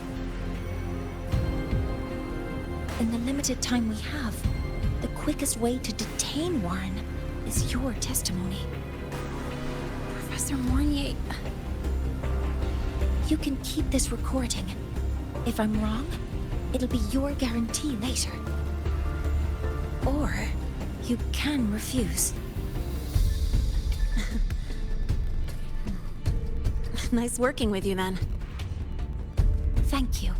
In the limited time we have, the quickest way to detain Warren is your testimony. Professor Mornier... You can keep this recording. If I'm wrong, it'll be your guarantee later. Or you can refuse. Nice working with you then. Thank you.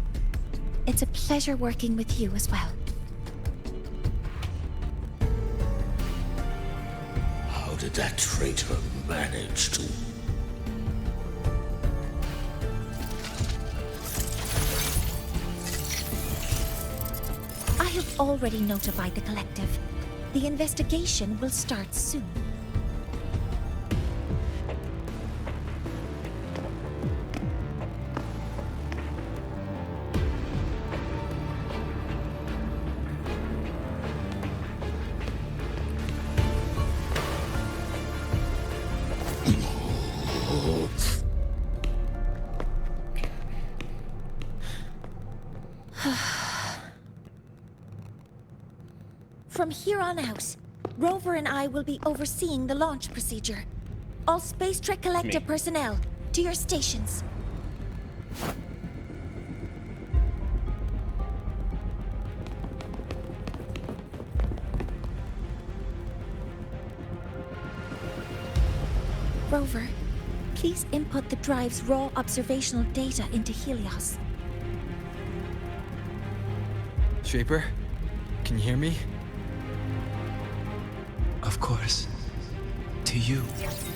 It's a pleasure working with you as well. How did that traitor manage to... I have already notified the collective. The investigation will start soon. From here on out, Rover and I will be overseeing the launch procedure. All Space Trek Collective personnel, to your stations. Rover, please input the drive's raw observational data into Helios. Shaper, can you hear me? Of course. To you,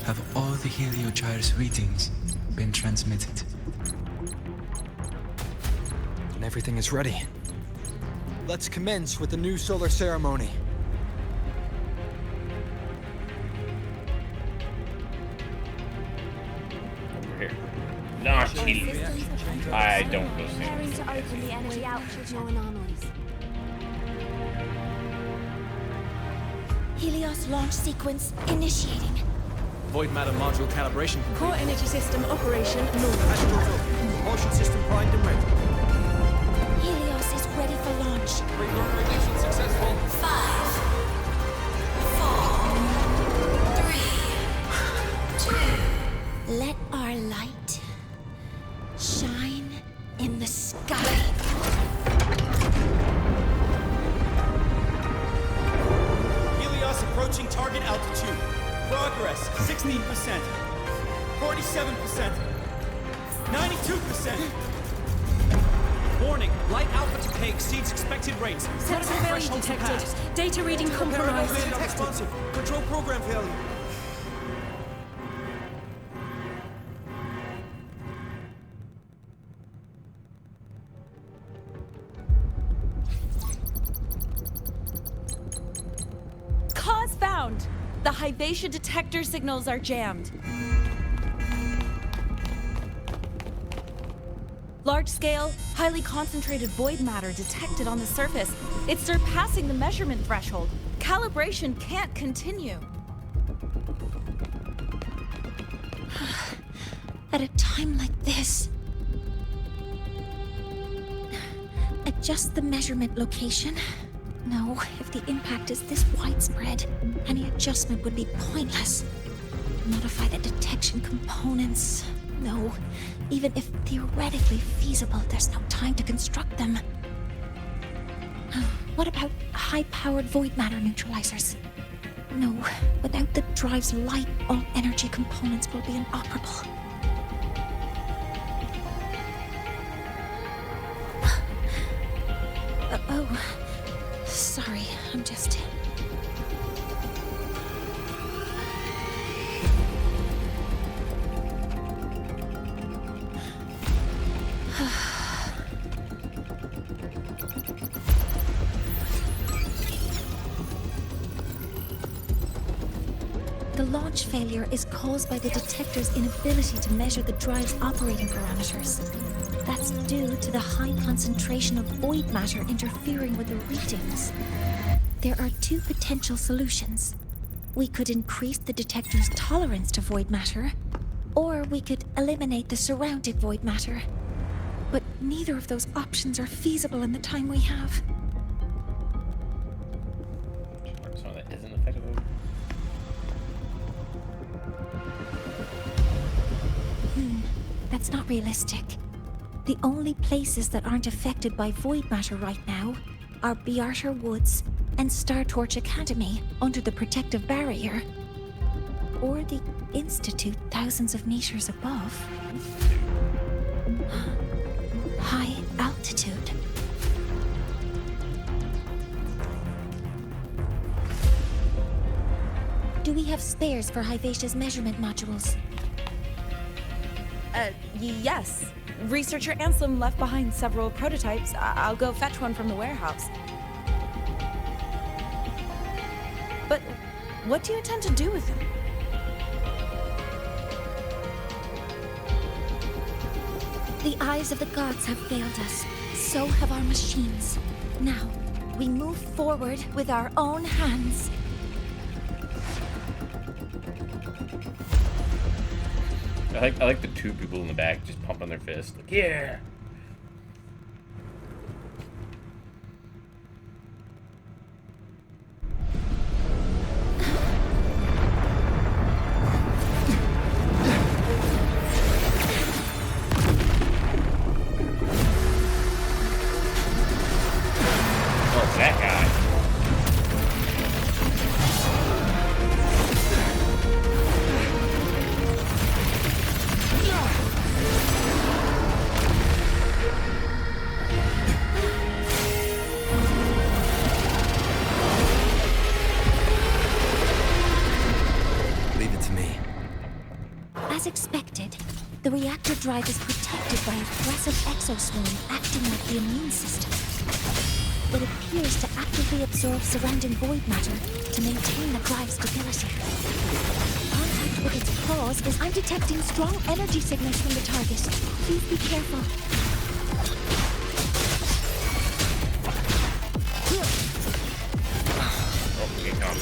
have all the Heliogyre's readings been transmitted? And everything is ready. Let's commence with the new solar ceremony. Over here. Nah, cheating. I don't go see. Preparing to open the energy out with no anomalies. Helios launch sequence initiating. Void matter module calibration. Core energy system operation normal. Propulsion system primed and ready. Helios is ready for launch. Reconfiguration successful. 5, 4, 3, 2. Let our light shine in the sky. Helios approaching target altitude. Progress 16%, 47%, 92%. Warning, light alpha decay exceeds expected rates. Sensor failure detected. Data reading compromised. Responsive. Control program failure. Cause found! The Hyvatia detector signals are jammed. Large-scale, highly concentrated void matter detected on the surface. It's surpassing the measurement threshold. Calibration can't continue. At a time like this. Adjust the measurement location. No, if the impact is this widespread, any adjustment would be pointless. Modify the detection components. No, even if theoretically feasible, there's no time to construct them. What about high-powered void matter neutralizers? No, without the drive's light, all energy components will be inoperable. Oh, sorry, I'm just... The launch failure is caused by the detector's inability to measure the drive's operating parameters. That's due to the high concentration of void matter interfering with the readings. There are two potential solutions. We could increase the detector's tolerance to void matter, or we could eliminate the surrounding void matter. But neither of those options are feasible in the time we have. So that isn't effective. That's not realistic. The only places that aren't affected by void matter right now are Bearter Woods and Star Torch Academy under the protective barrier. Or the Institute thousands of meters above. High altitude. Do we have spares for Hyvatia's measurement modules? Yes. Researcher Anselm left behind several prototypes. I'll go fetch one from the warehouse. But what do you intend to do with them? The eyes of the gods have failed us. So have our machines. Now, we move forward with our own hands. I like the two people in the back just pumping their fist. Like, yeah. reactor drive is protected by a aggressive exoswarm acting like the immune system. It appears to actively absorb surrounding void matter to maintain the drive's stability. Contact with its claws is... I'm detecting strong energy signals from the target. Please be careful.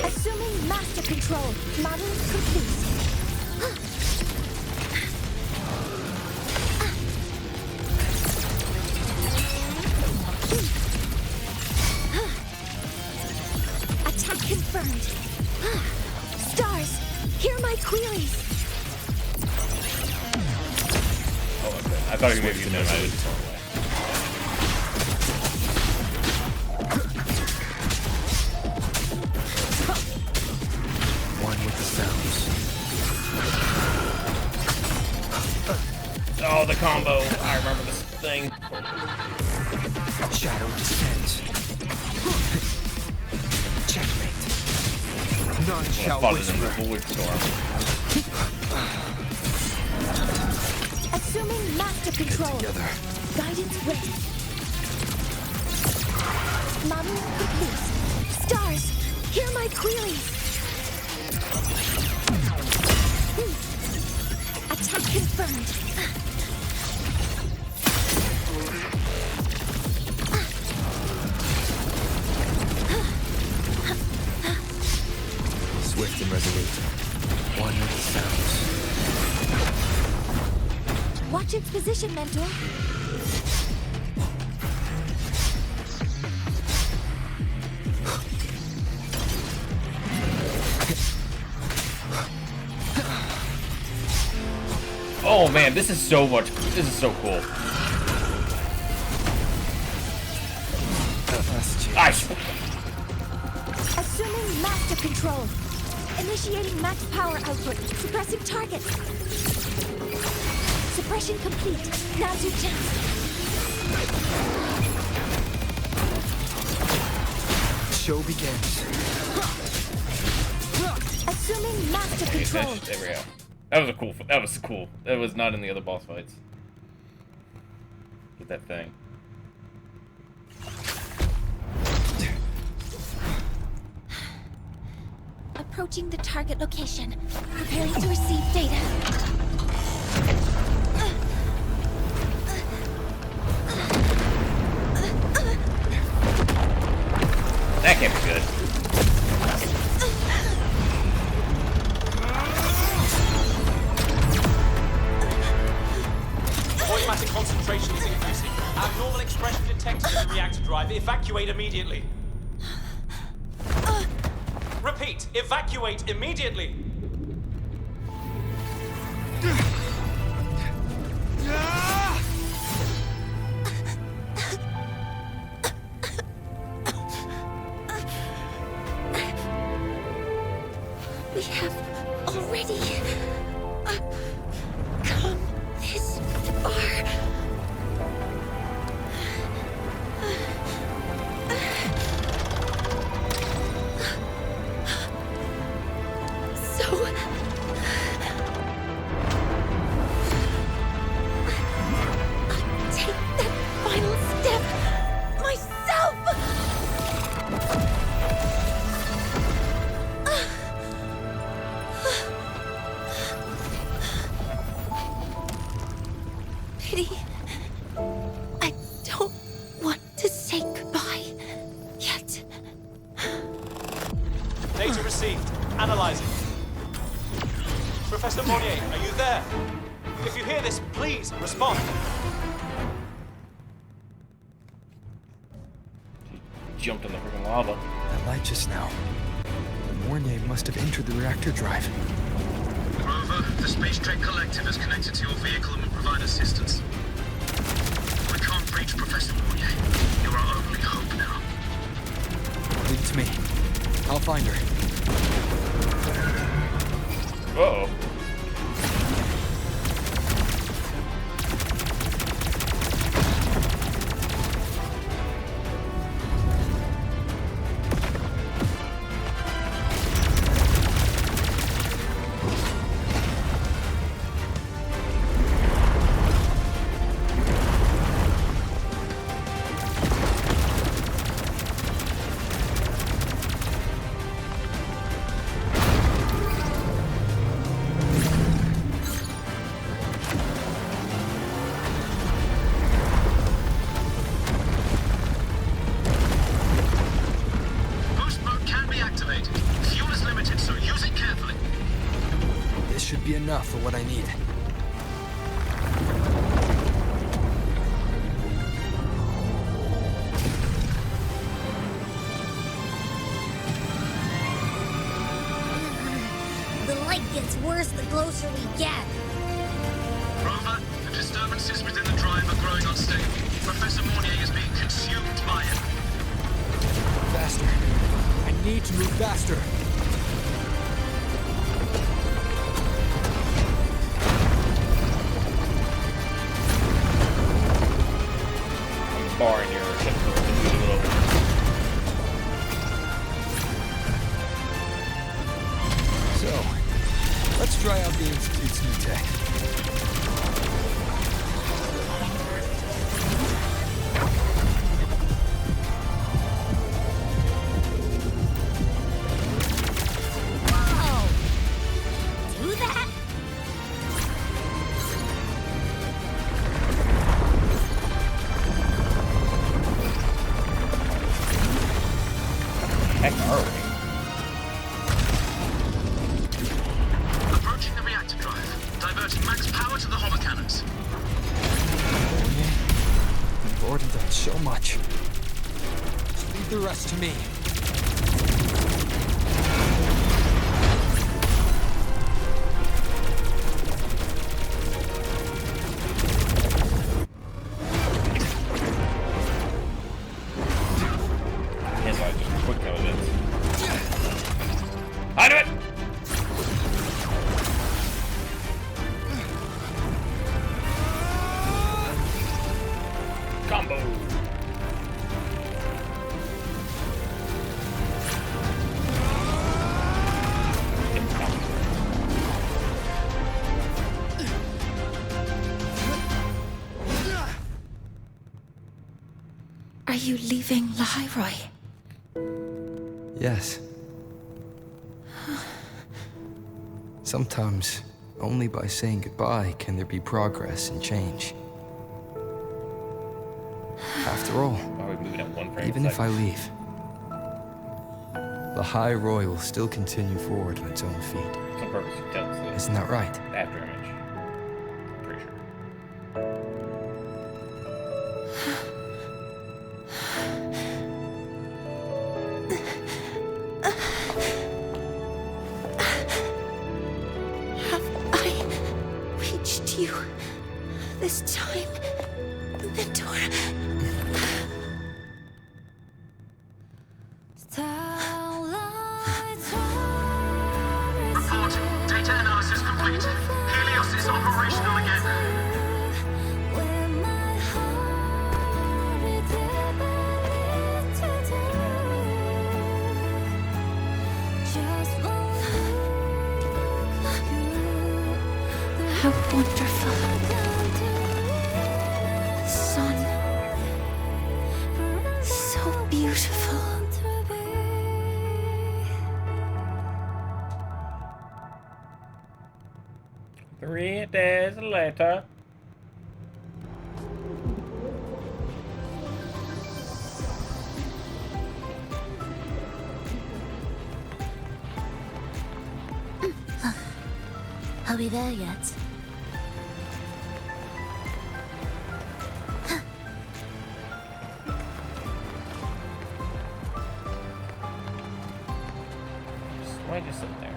Assuming master control. Model complete. Attack confirmed. Stars, hear my queries. Oh, okay. I thought you maybe minimized it. One with the sounds. Oh, the combo. I remember this thing. Shadow descends. Checkmate. None shall whisper. Assuming master control. Guidance ready. Model complete. Stars, hear my queries. Attack confirmed. Swift and resolute. One with the sounds. Watch its position, Mentor. Oh man, this is so much. This is so cool. Assuming master control. Initiating max power output. Suppressing targets. Suppression complete. Now's your chance. Show begins. Assuming master control. There we go. That was a cool. That was cool. That was not in the other boss fights. Get that thing. Approaching the target location. Preparing to receive data. That can't be good. Void matter concentration is increasing. Abnormal expression detected in the reactor drive. Evacuate immediately. Repeat, evacuate immediately. We have already come this far. So I'll take that final step myself. Pity. I don't want to say goodbye yet. Data received. Analyzing. Professor Monnier, are you there? If you hear this, please respond. Jumped in the freaking lava. That light just now. Mornier must have entered the reactor drive. Rover, the Space Trek Collective is connected to your vehicle and will provide assistance. We can't reach Professor Monnier. You're our only hope now. Leave it to me. I'll find her. Uh-oh. what I need. The light gets worse the closer we get. Rover, the disturbances within the drive are growing unstable. Professor Mornier is being consumed by it. Faster. I need to move faster. I'm barring your ship to move a little. So, let's try out the Institute's new tech. Whoa! Do that? Heck are we? Approaching the reactor drive. Diverting max power to the hover cannons. You've already done so much. Just leave the rest to me. Yes, I just quick cover this. I do it! Combo! Are you leaving Lahairoi? Yes. Sometimes, only by saying goodbye can there be progress and change. After all, Why are we moving at one frame even a if I second? leave, Lahairoi will still continue forward on its own feet. Some purpose you tell us this. Isn't that right? After image. Pretty sure. Have I reached you this time, Mentor? Report. Data analysis complete. Helios is operational again. How wonderful. Sun. So beautiful. 3 days later. Are we there yet? Why just sit there?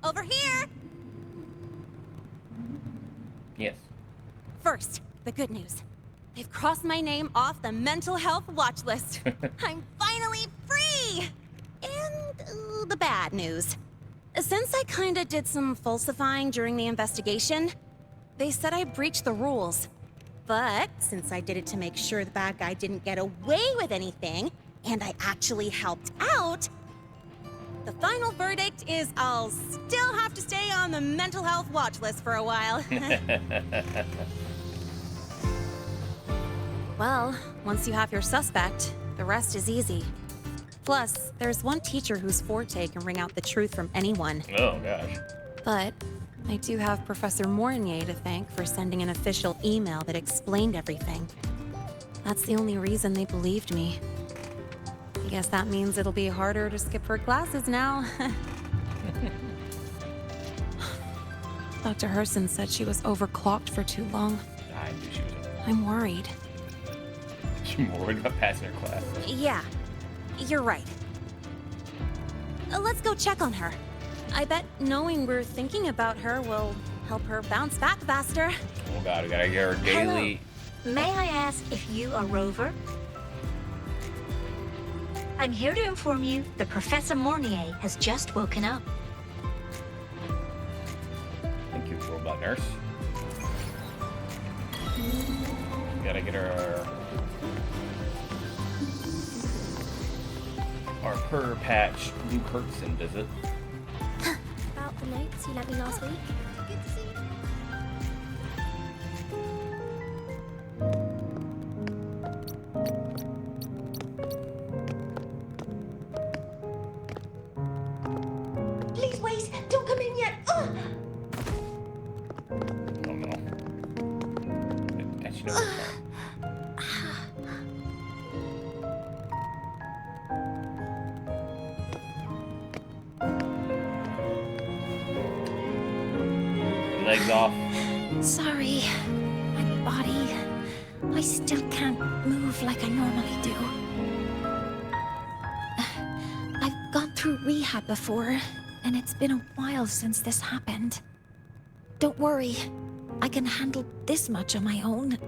Over here! Yes. First, the good news. They've crossed my name off the mental health watch list. I'm finally free! And the bad news. Since I kinda did some falsifying during the investigation, they said I breached the rules. But since I did it to make sure the bad guy didn't get away with anything, and I actually helped out, the final verdict is I'll still have to stay on the mental health watch list for a while. Well, once you have your suspect, the rest is easy. Plus, there's one teacher whose forte can wring out the truth from anyone. Oh, gosh. But I do have Professor Mornier to thank for sending an official email that explained everything. That's the only reason they believed me. They Guess that means it'll be harder to skip her classes now. Dr. Herson said she was overclocked for too long. I knew she was. I'm worried. She's worried about passing her class. Yeah, you're right. Let's go check on her. I bet knowing we're thinking about her will help her bounce back faster. Oh god, we gotta get her daily. Hello. May I ask if you are Rover? I'm here to inform you that Professor Mornier has just woken up. Thank you, robot nurse. Gotta get her our per patch Luke Hertzen visit. About the notes you lent me last week. Good to see you. Please wait! Don't come in yet! Ugh. Oh no. Actually, no. Legs off. Sorry. My body. I still can't move like I normally do. I've gone through rehab before, and it's been a while since this happened. Don't worry. I can handle this much on my own.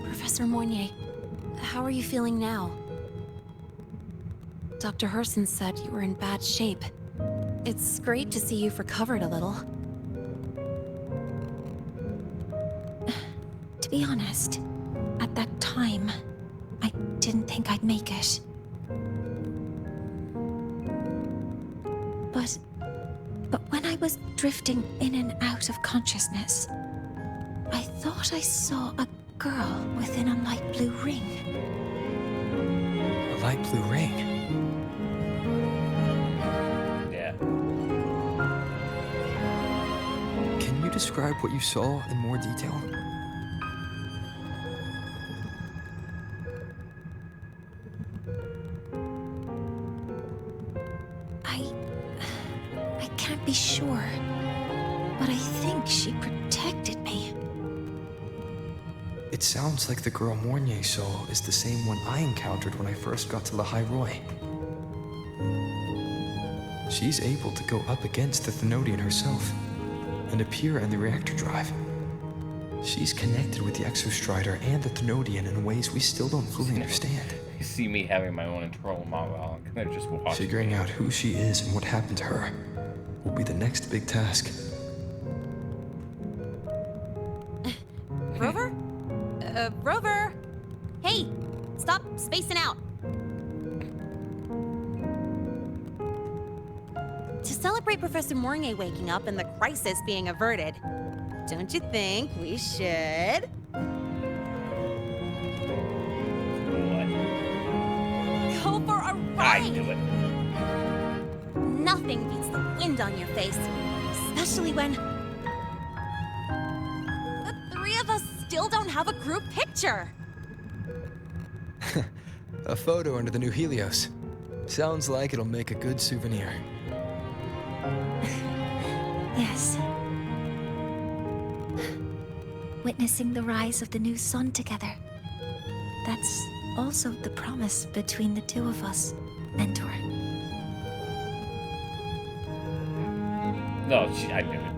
Professor Mornier, how are you feeling now? Dr. Herson said you were in bad shape. It's great to see you've recovered a little. To be honest, at that time, I didn't think I'd make it. But when I was drifting in and out of consciousness, I thought I saw a girl within a light blue ring. A light blue ring? Yeah. Can you describe what you saw in more detail? I can't be sure, but I think she protected me. It sounds like the girl Mornier saw is the same one I encountered when I first got to Lahai Roy. She's able to go up against the Thenodian herself and appear in the reactor drive. She's connected with the Exostrider and the Thenodian in ways we still don't fully understand. You see me having my own internal monologue, and they're just watching. Figuring out who she is and what happened to her will be the next big task. Rover? Rover! Hey, stop spacing out. To celebrate Professor Mornier waking up and the crisis being averted, don't you think we should? Go for a ride! I do it. Nothing beats the wind on your face, especially when the three of us still don't have a group picture. A photo under the new Helios. Sounds like it'll make a good souvenir. Yes. Witnessing the rise of the new sun together. That's also the promise between the two of us, Mentor. No, I knew it.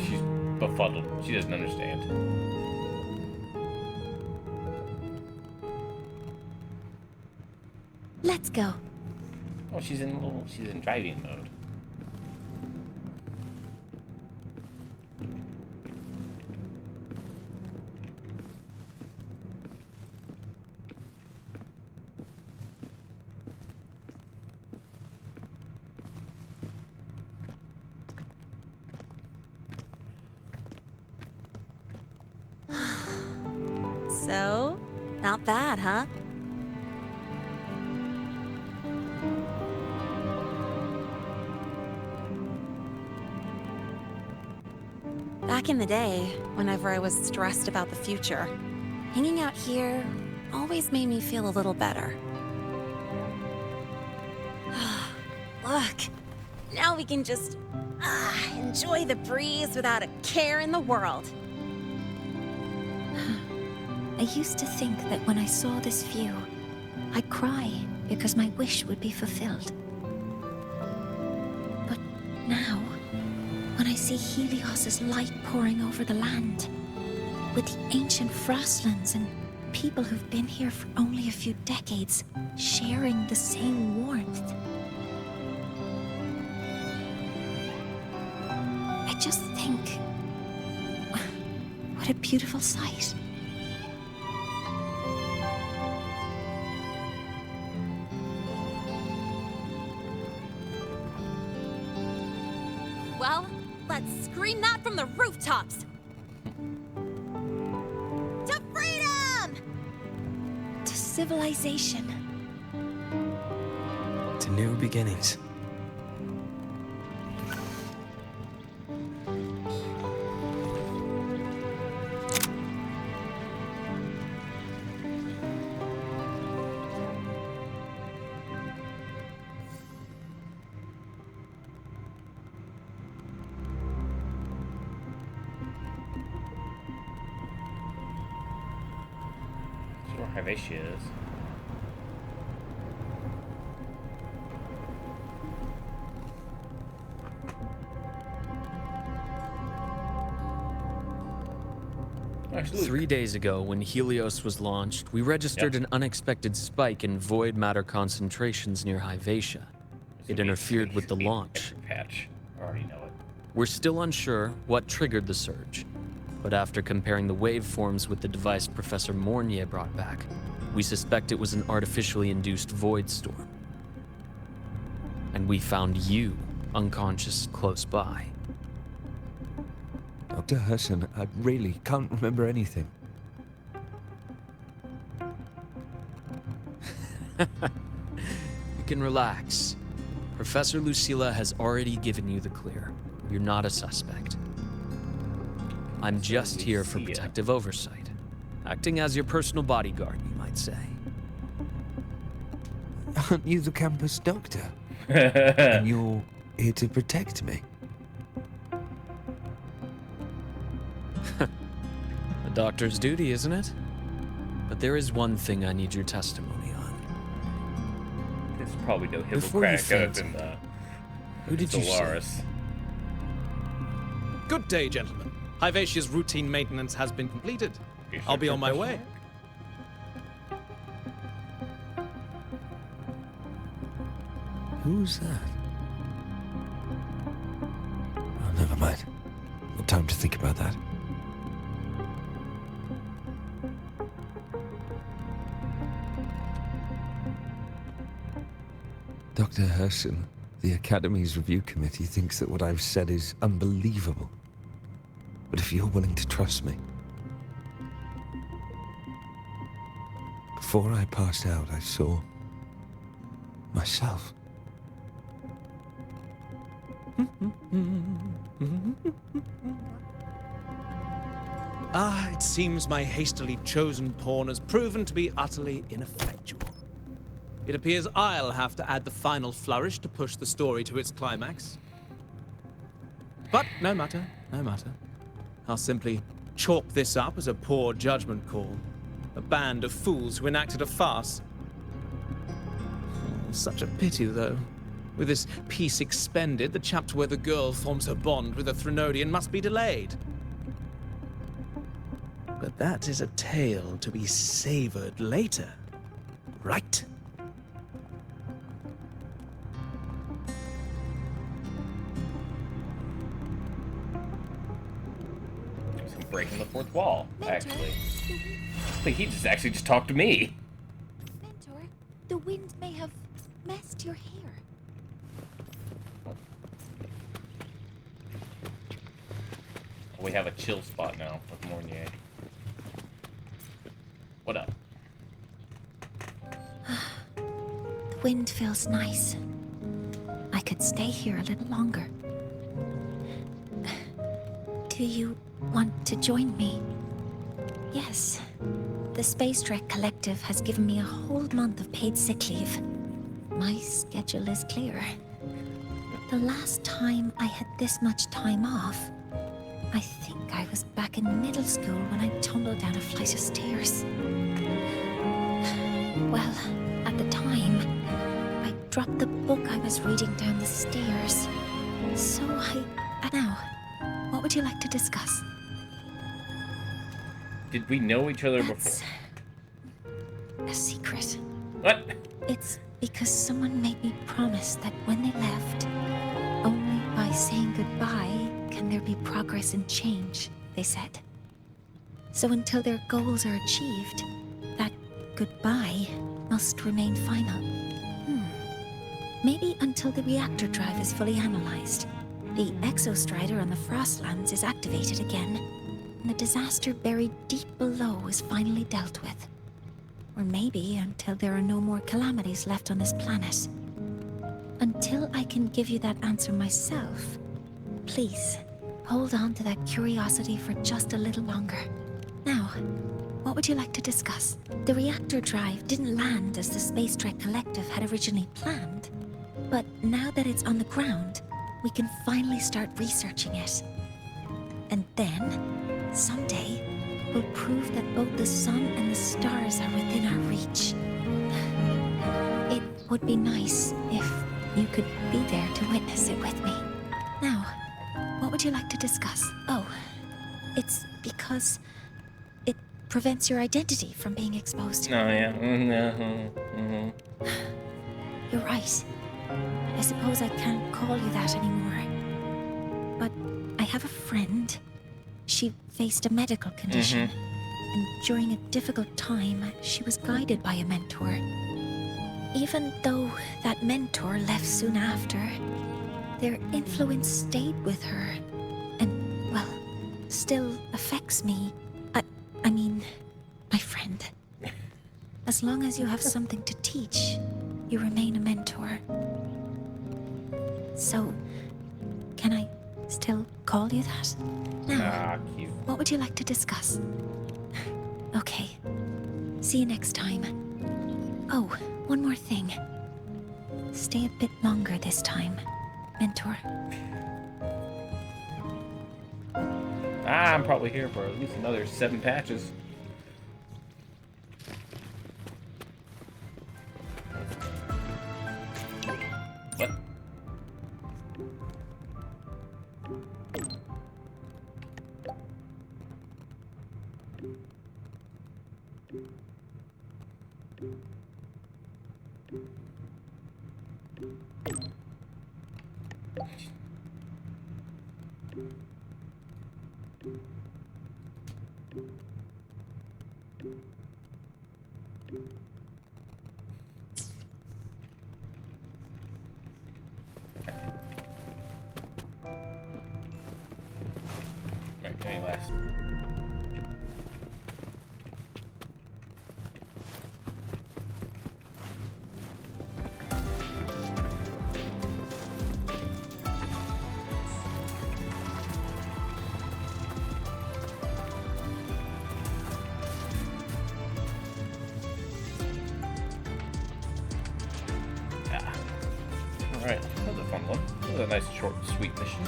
She's befuddled. She doesn't understand. Let's go. Oh, she's in driving mode. Not bad, huh? Back in the day, whenever I was stressed about the future, hanging out here always made me feel a little better. Look, now we can just enjoy the breeze without a care in the world. I used to think that when I saw this view, I'd cry because my wish would be fulfilled. But now, when I see Helios's light pouring over the land, with the ancient frostlands and people who've been here for only a few decades sharing the same warmth, I just think, what a beautiful sight. Well, let's scream that from the rooftops! To freedom! To civilization. To new beginnings. There she is. Actually, 3 days ago, when Helios was launched, we registered an unexpected spike in void matter concentrations near Hyvatia. It interfered with the launch. Patch. I already know it. We're still unsure what triggered the surge, but after comparing the waveforms with the device Professor Mornier brought back, we suspect it was an artificially induced void storm. And we found you unconscious close by. Dr. Herson, I really can't remember anything. You can relax. Professor Lucilla has already given you the clear. You're not a suspect. I'm just here for protective oversight. Acting as your personal bodyguard, you might say. Aren't you the campus doctor? And you're here to protect me? A doctor's duty, isn't it? But there is one thing I need your testimony on. There's probably no Before you Hippocratic other fainted, than who did you see? Solaris. Good day, gentlemen. Hyvatia's routine maintenance has been completed. I'll be on my way. Who's that? Oh, never mind. No time to think about that. Dr. Herson, the Academy's review committee thinks that what I've said is unbelievable. But if you're willing to trust me... Before I passed out, I saw... myself. It seems my hastily chosen pawn has proven to be utterly ineffectual. It appears I'll have to add the final flourish to push the story to its climax. But no matter, no matter. I'll simply chalk this up as a poor judgment call. A band of fools who enacted a farce. Such a pity, though. With this piece expended, the chapter where the girl forms her bond with a Threnodian must be delayed. But that is a tale to be savored later, right? Some breaking the fourth wall, actually. I think he just actually just talked to me. Mentor, the wind may have messed your hair. We have a chill spot now with Mornier. What up? wind feels nice. I could stay here a little longer. Do you want to join me? Yes. The Space Trek Collective has given me a whole month of paid sick leave. My schedule is clear. The last time I had this much time off, I think I was back in middle school when I tumbled down a flight of stairs. Well, at the time, I dropped the book I was reading down the stairs. So Now, what would you like to discuss? Did we know each other before? A secret. What? It's because someone made me promise that when they left, only by saying goodbye can there be progress and change, they said. So until their goals are achieved, that goodbye must remain final. Maybe until the reactor drive is fully analyzed, the exostrider on the Frostlands is activated again, and the disaster buried deep below is finally dealt with. Or maybe until there are no more calamities left on this planet. Until I can give you that answer myself, please, hold on to that curiosity for just a little longer. Now, what would you like to discuss? The reactor drive didn't land as the Space Trek Collective had originally planned, but now that it's on the ground, we can finally start researching it. And then, someday, we'll prove that both the sun and the stars are within our reach. It would be nice if you could be there to witness it with me. Now, what would you like to discuss? Oh, it's because it prevents your identity from being exposed. Oh, yeah. You're right. I suppose I can't call you that anymore. But I have a friend. She faced a medical condition, and during a difficult time, she was guided by a mentor. Even though that mentor left soon after, their influence stayed with her, and, well, still affects me. I mean, my friend. As long as you have something to teach, you remain a mentor. So, can I still call you that? Now, cute. What would you like to discuss? Okay. See you next time. Oh, one more thing. Stay a bit longer this time, mentor. I'm probably here for at least another 7 patches. What? Right, any last? Alright, that was a fun one. That was a nice, short, sweet mission.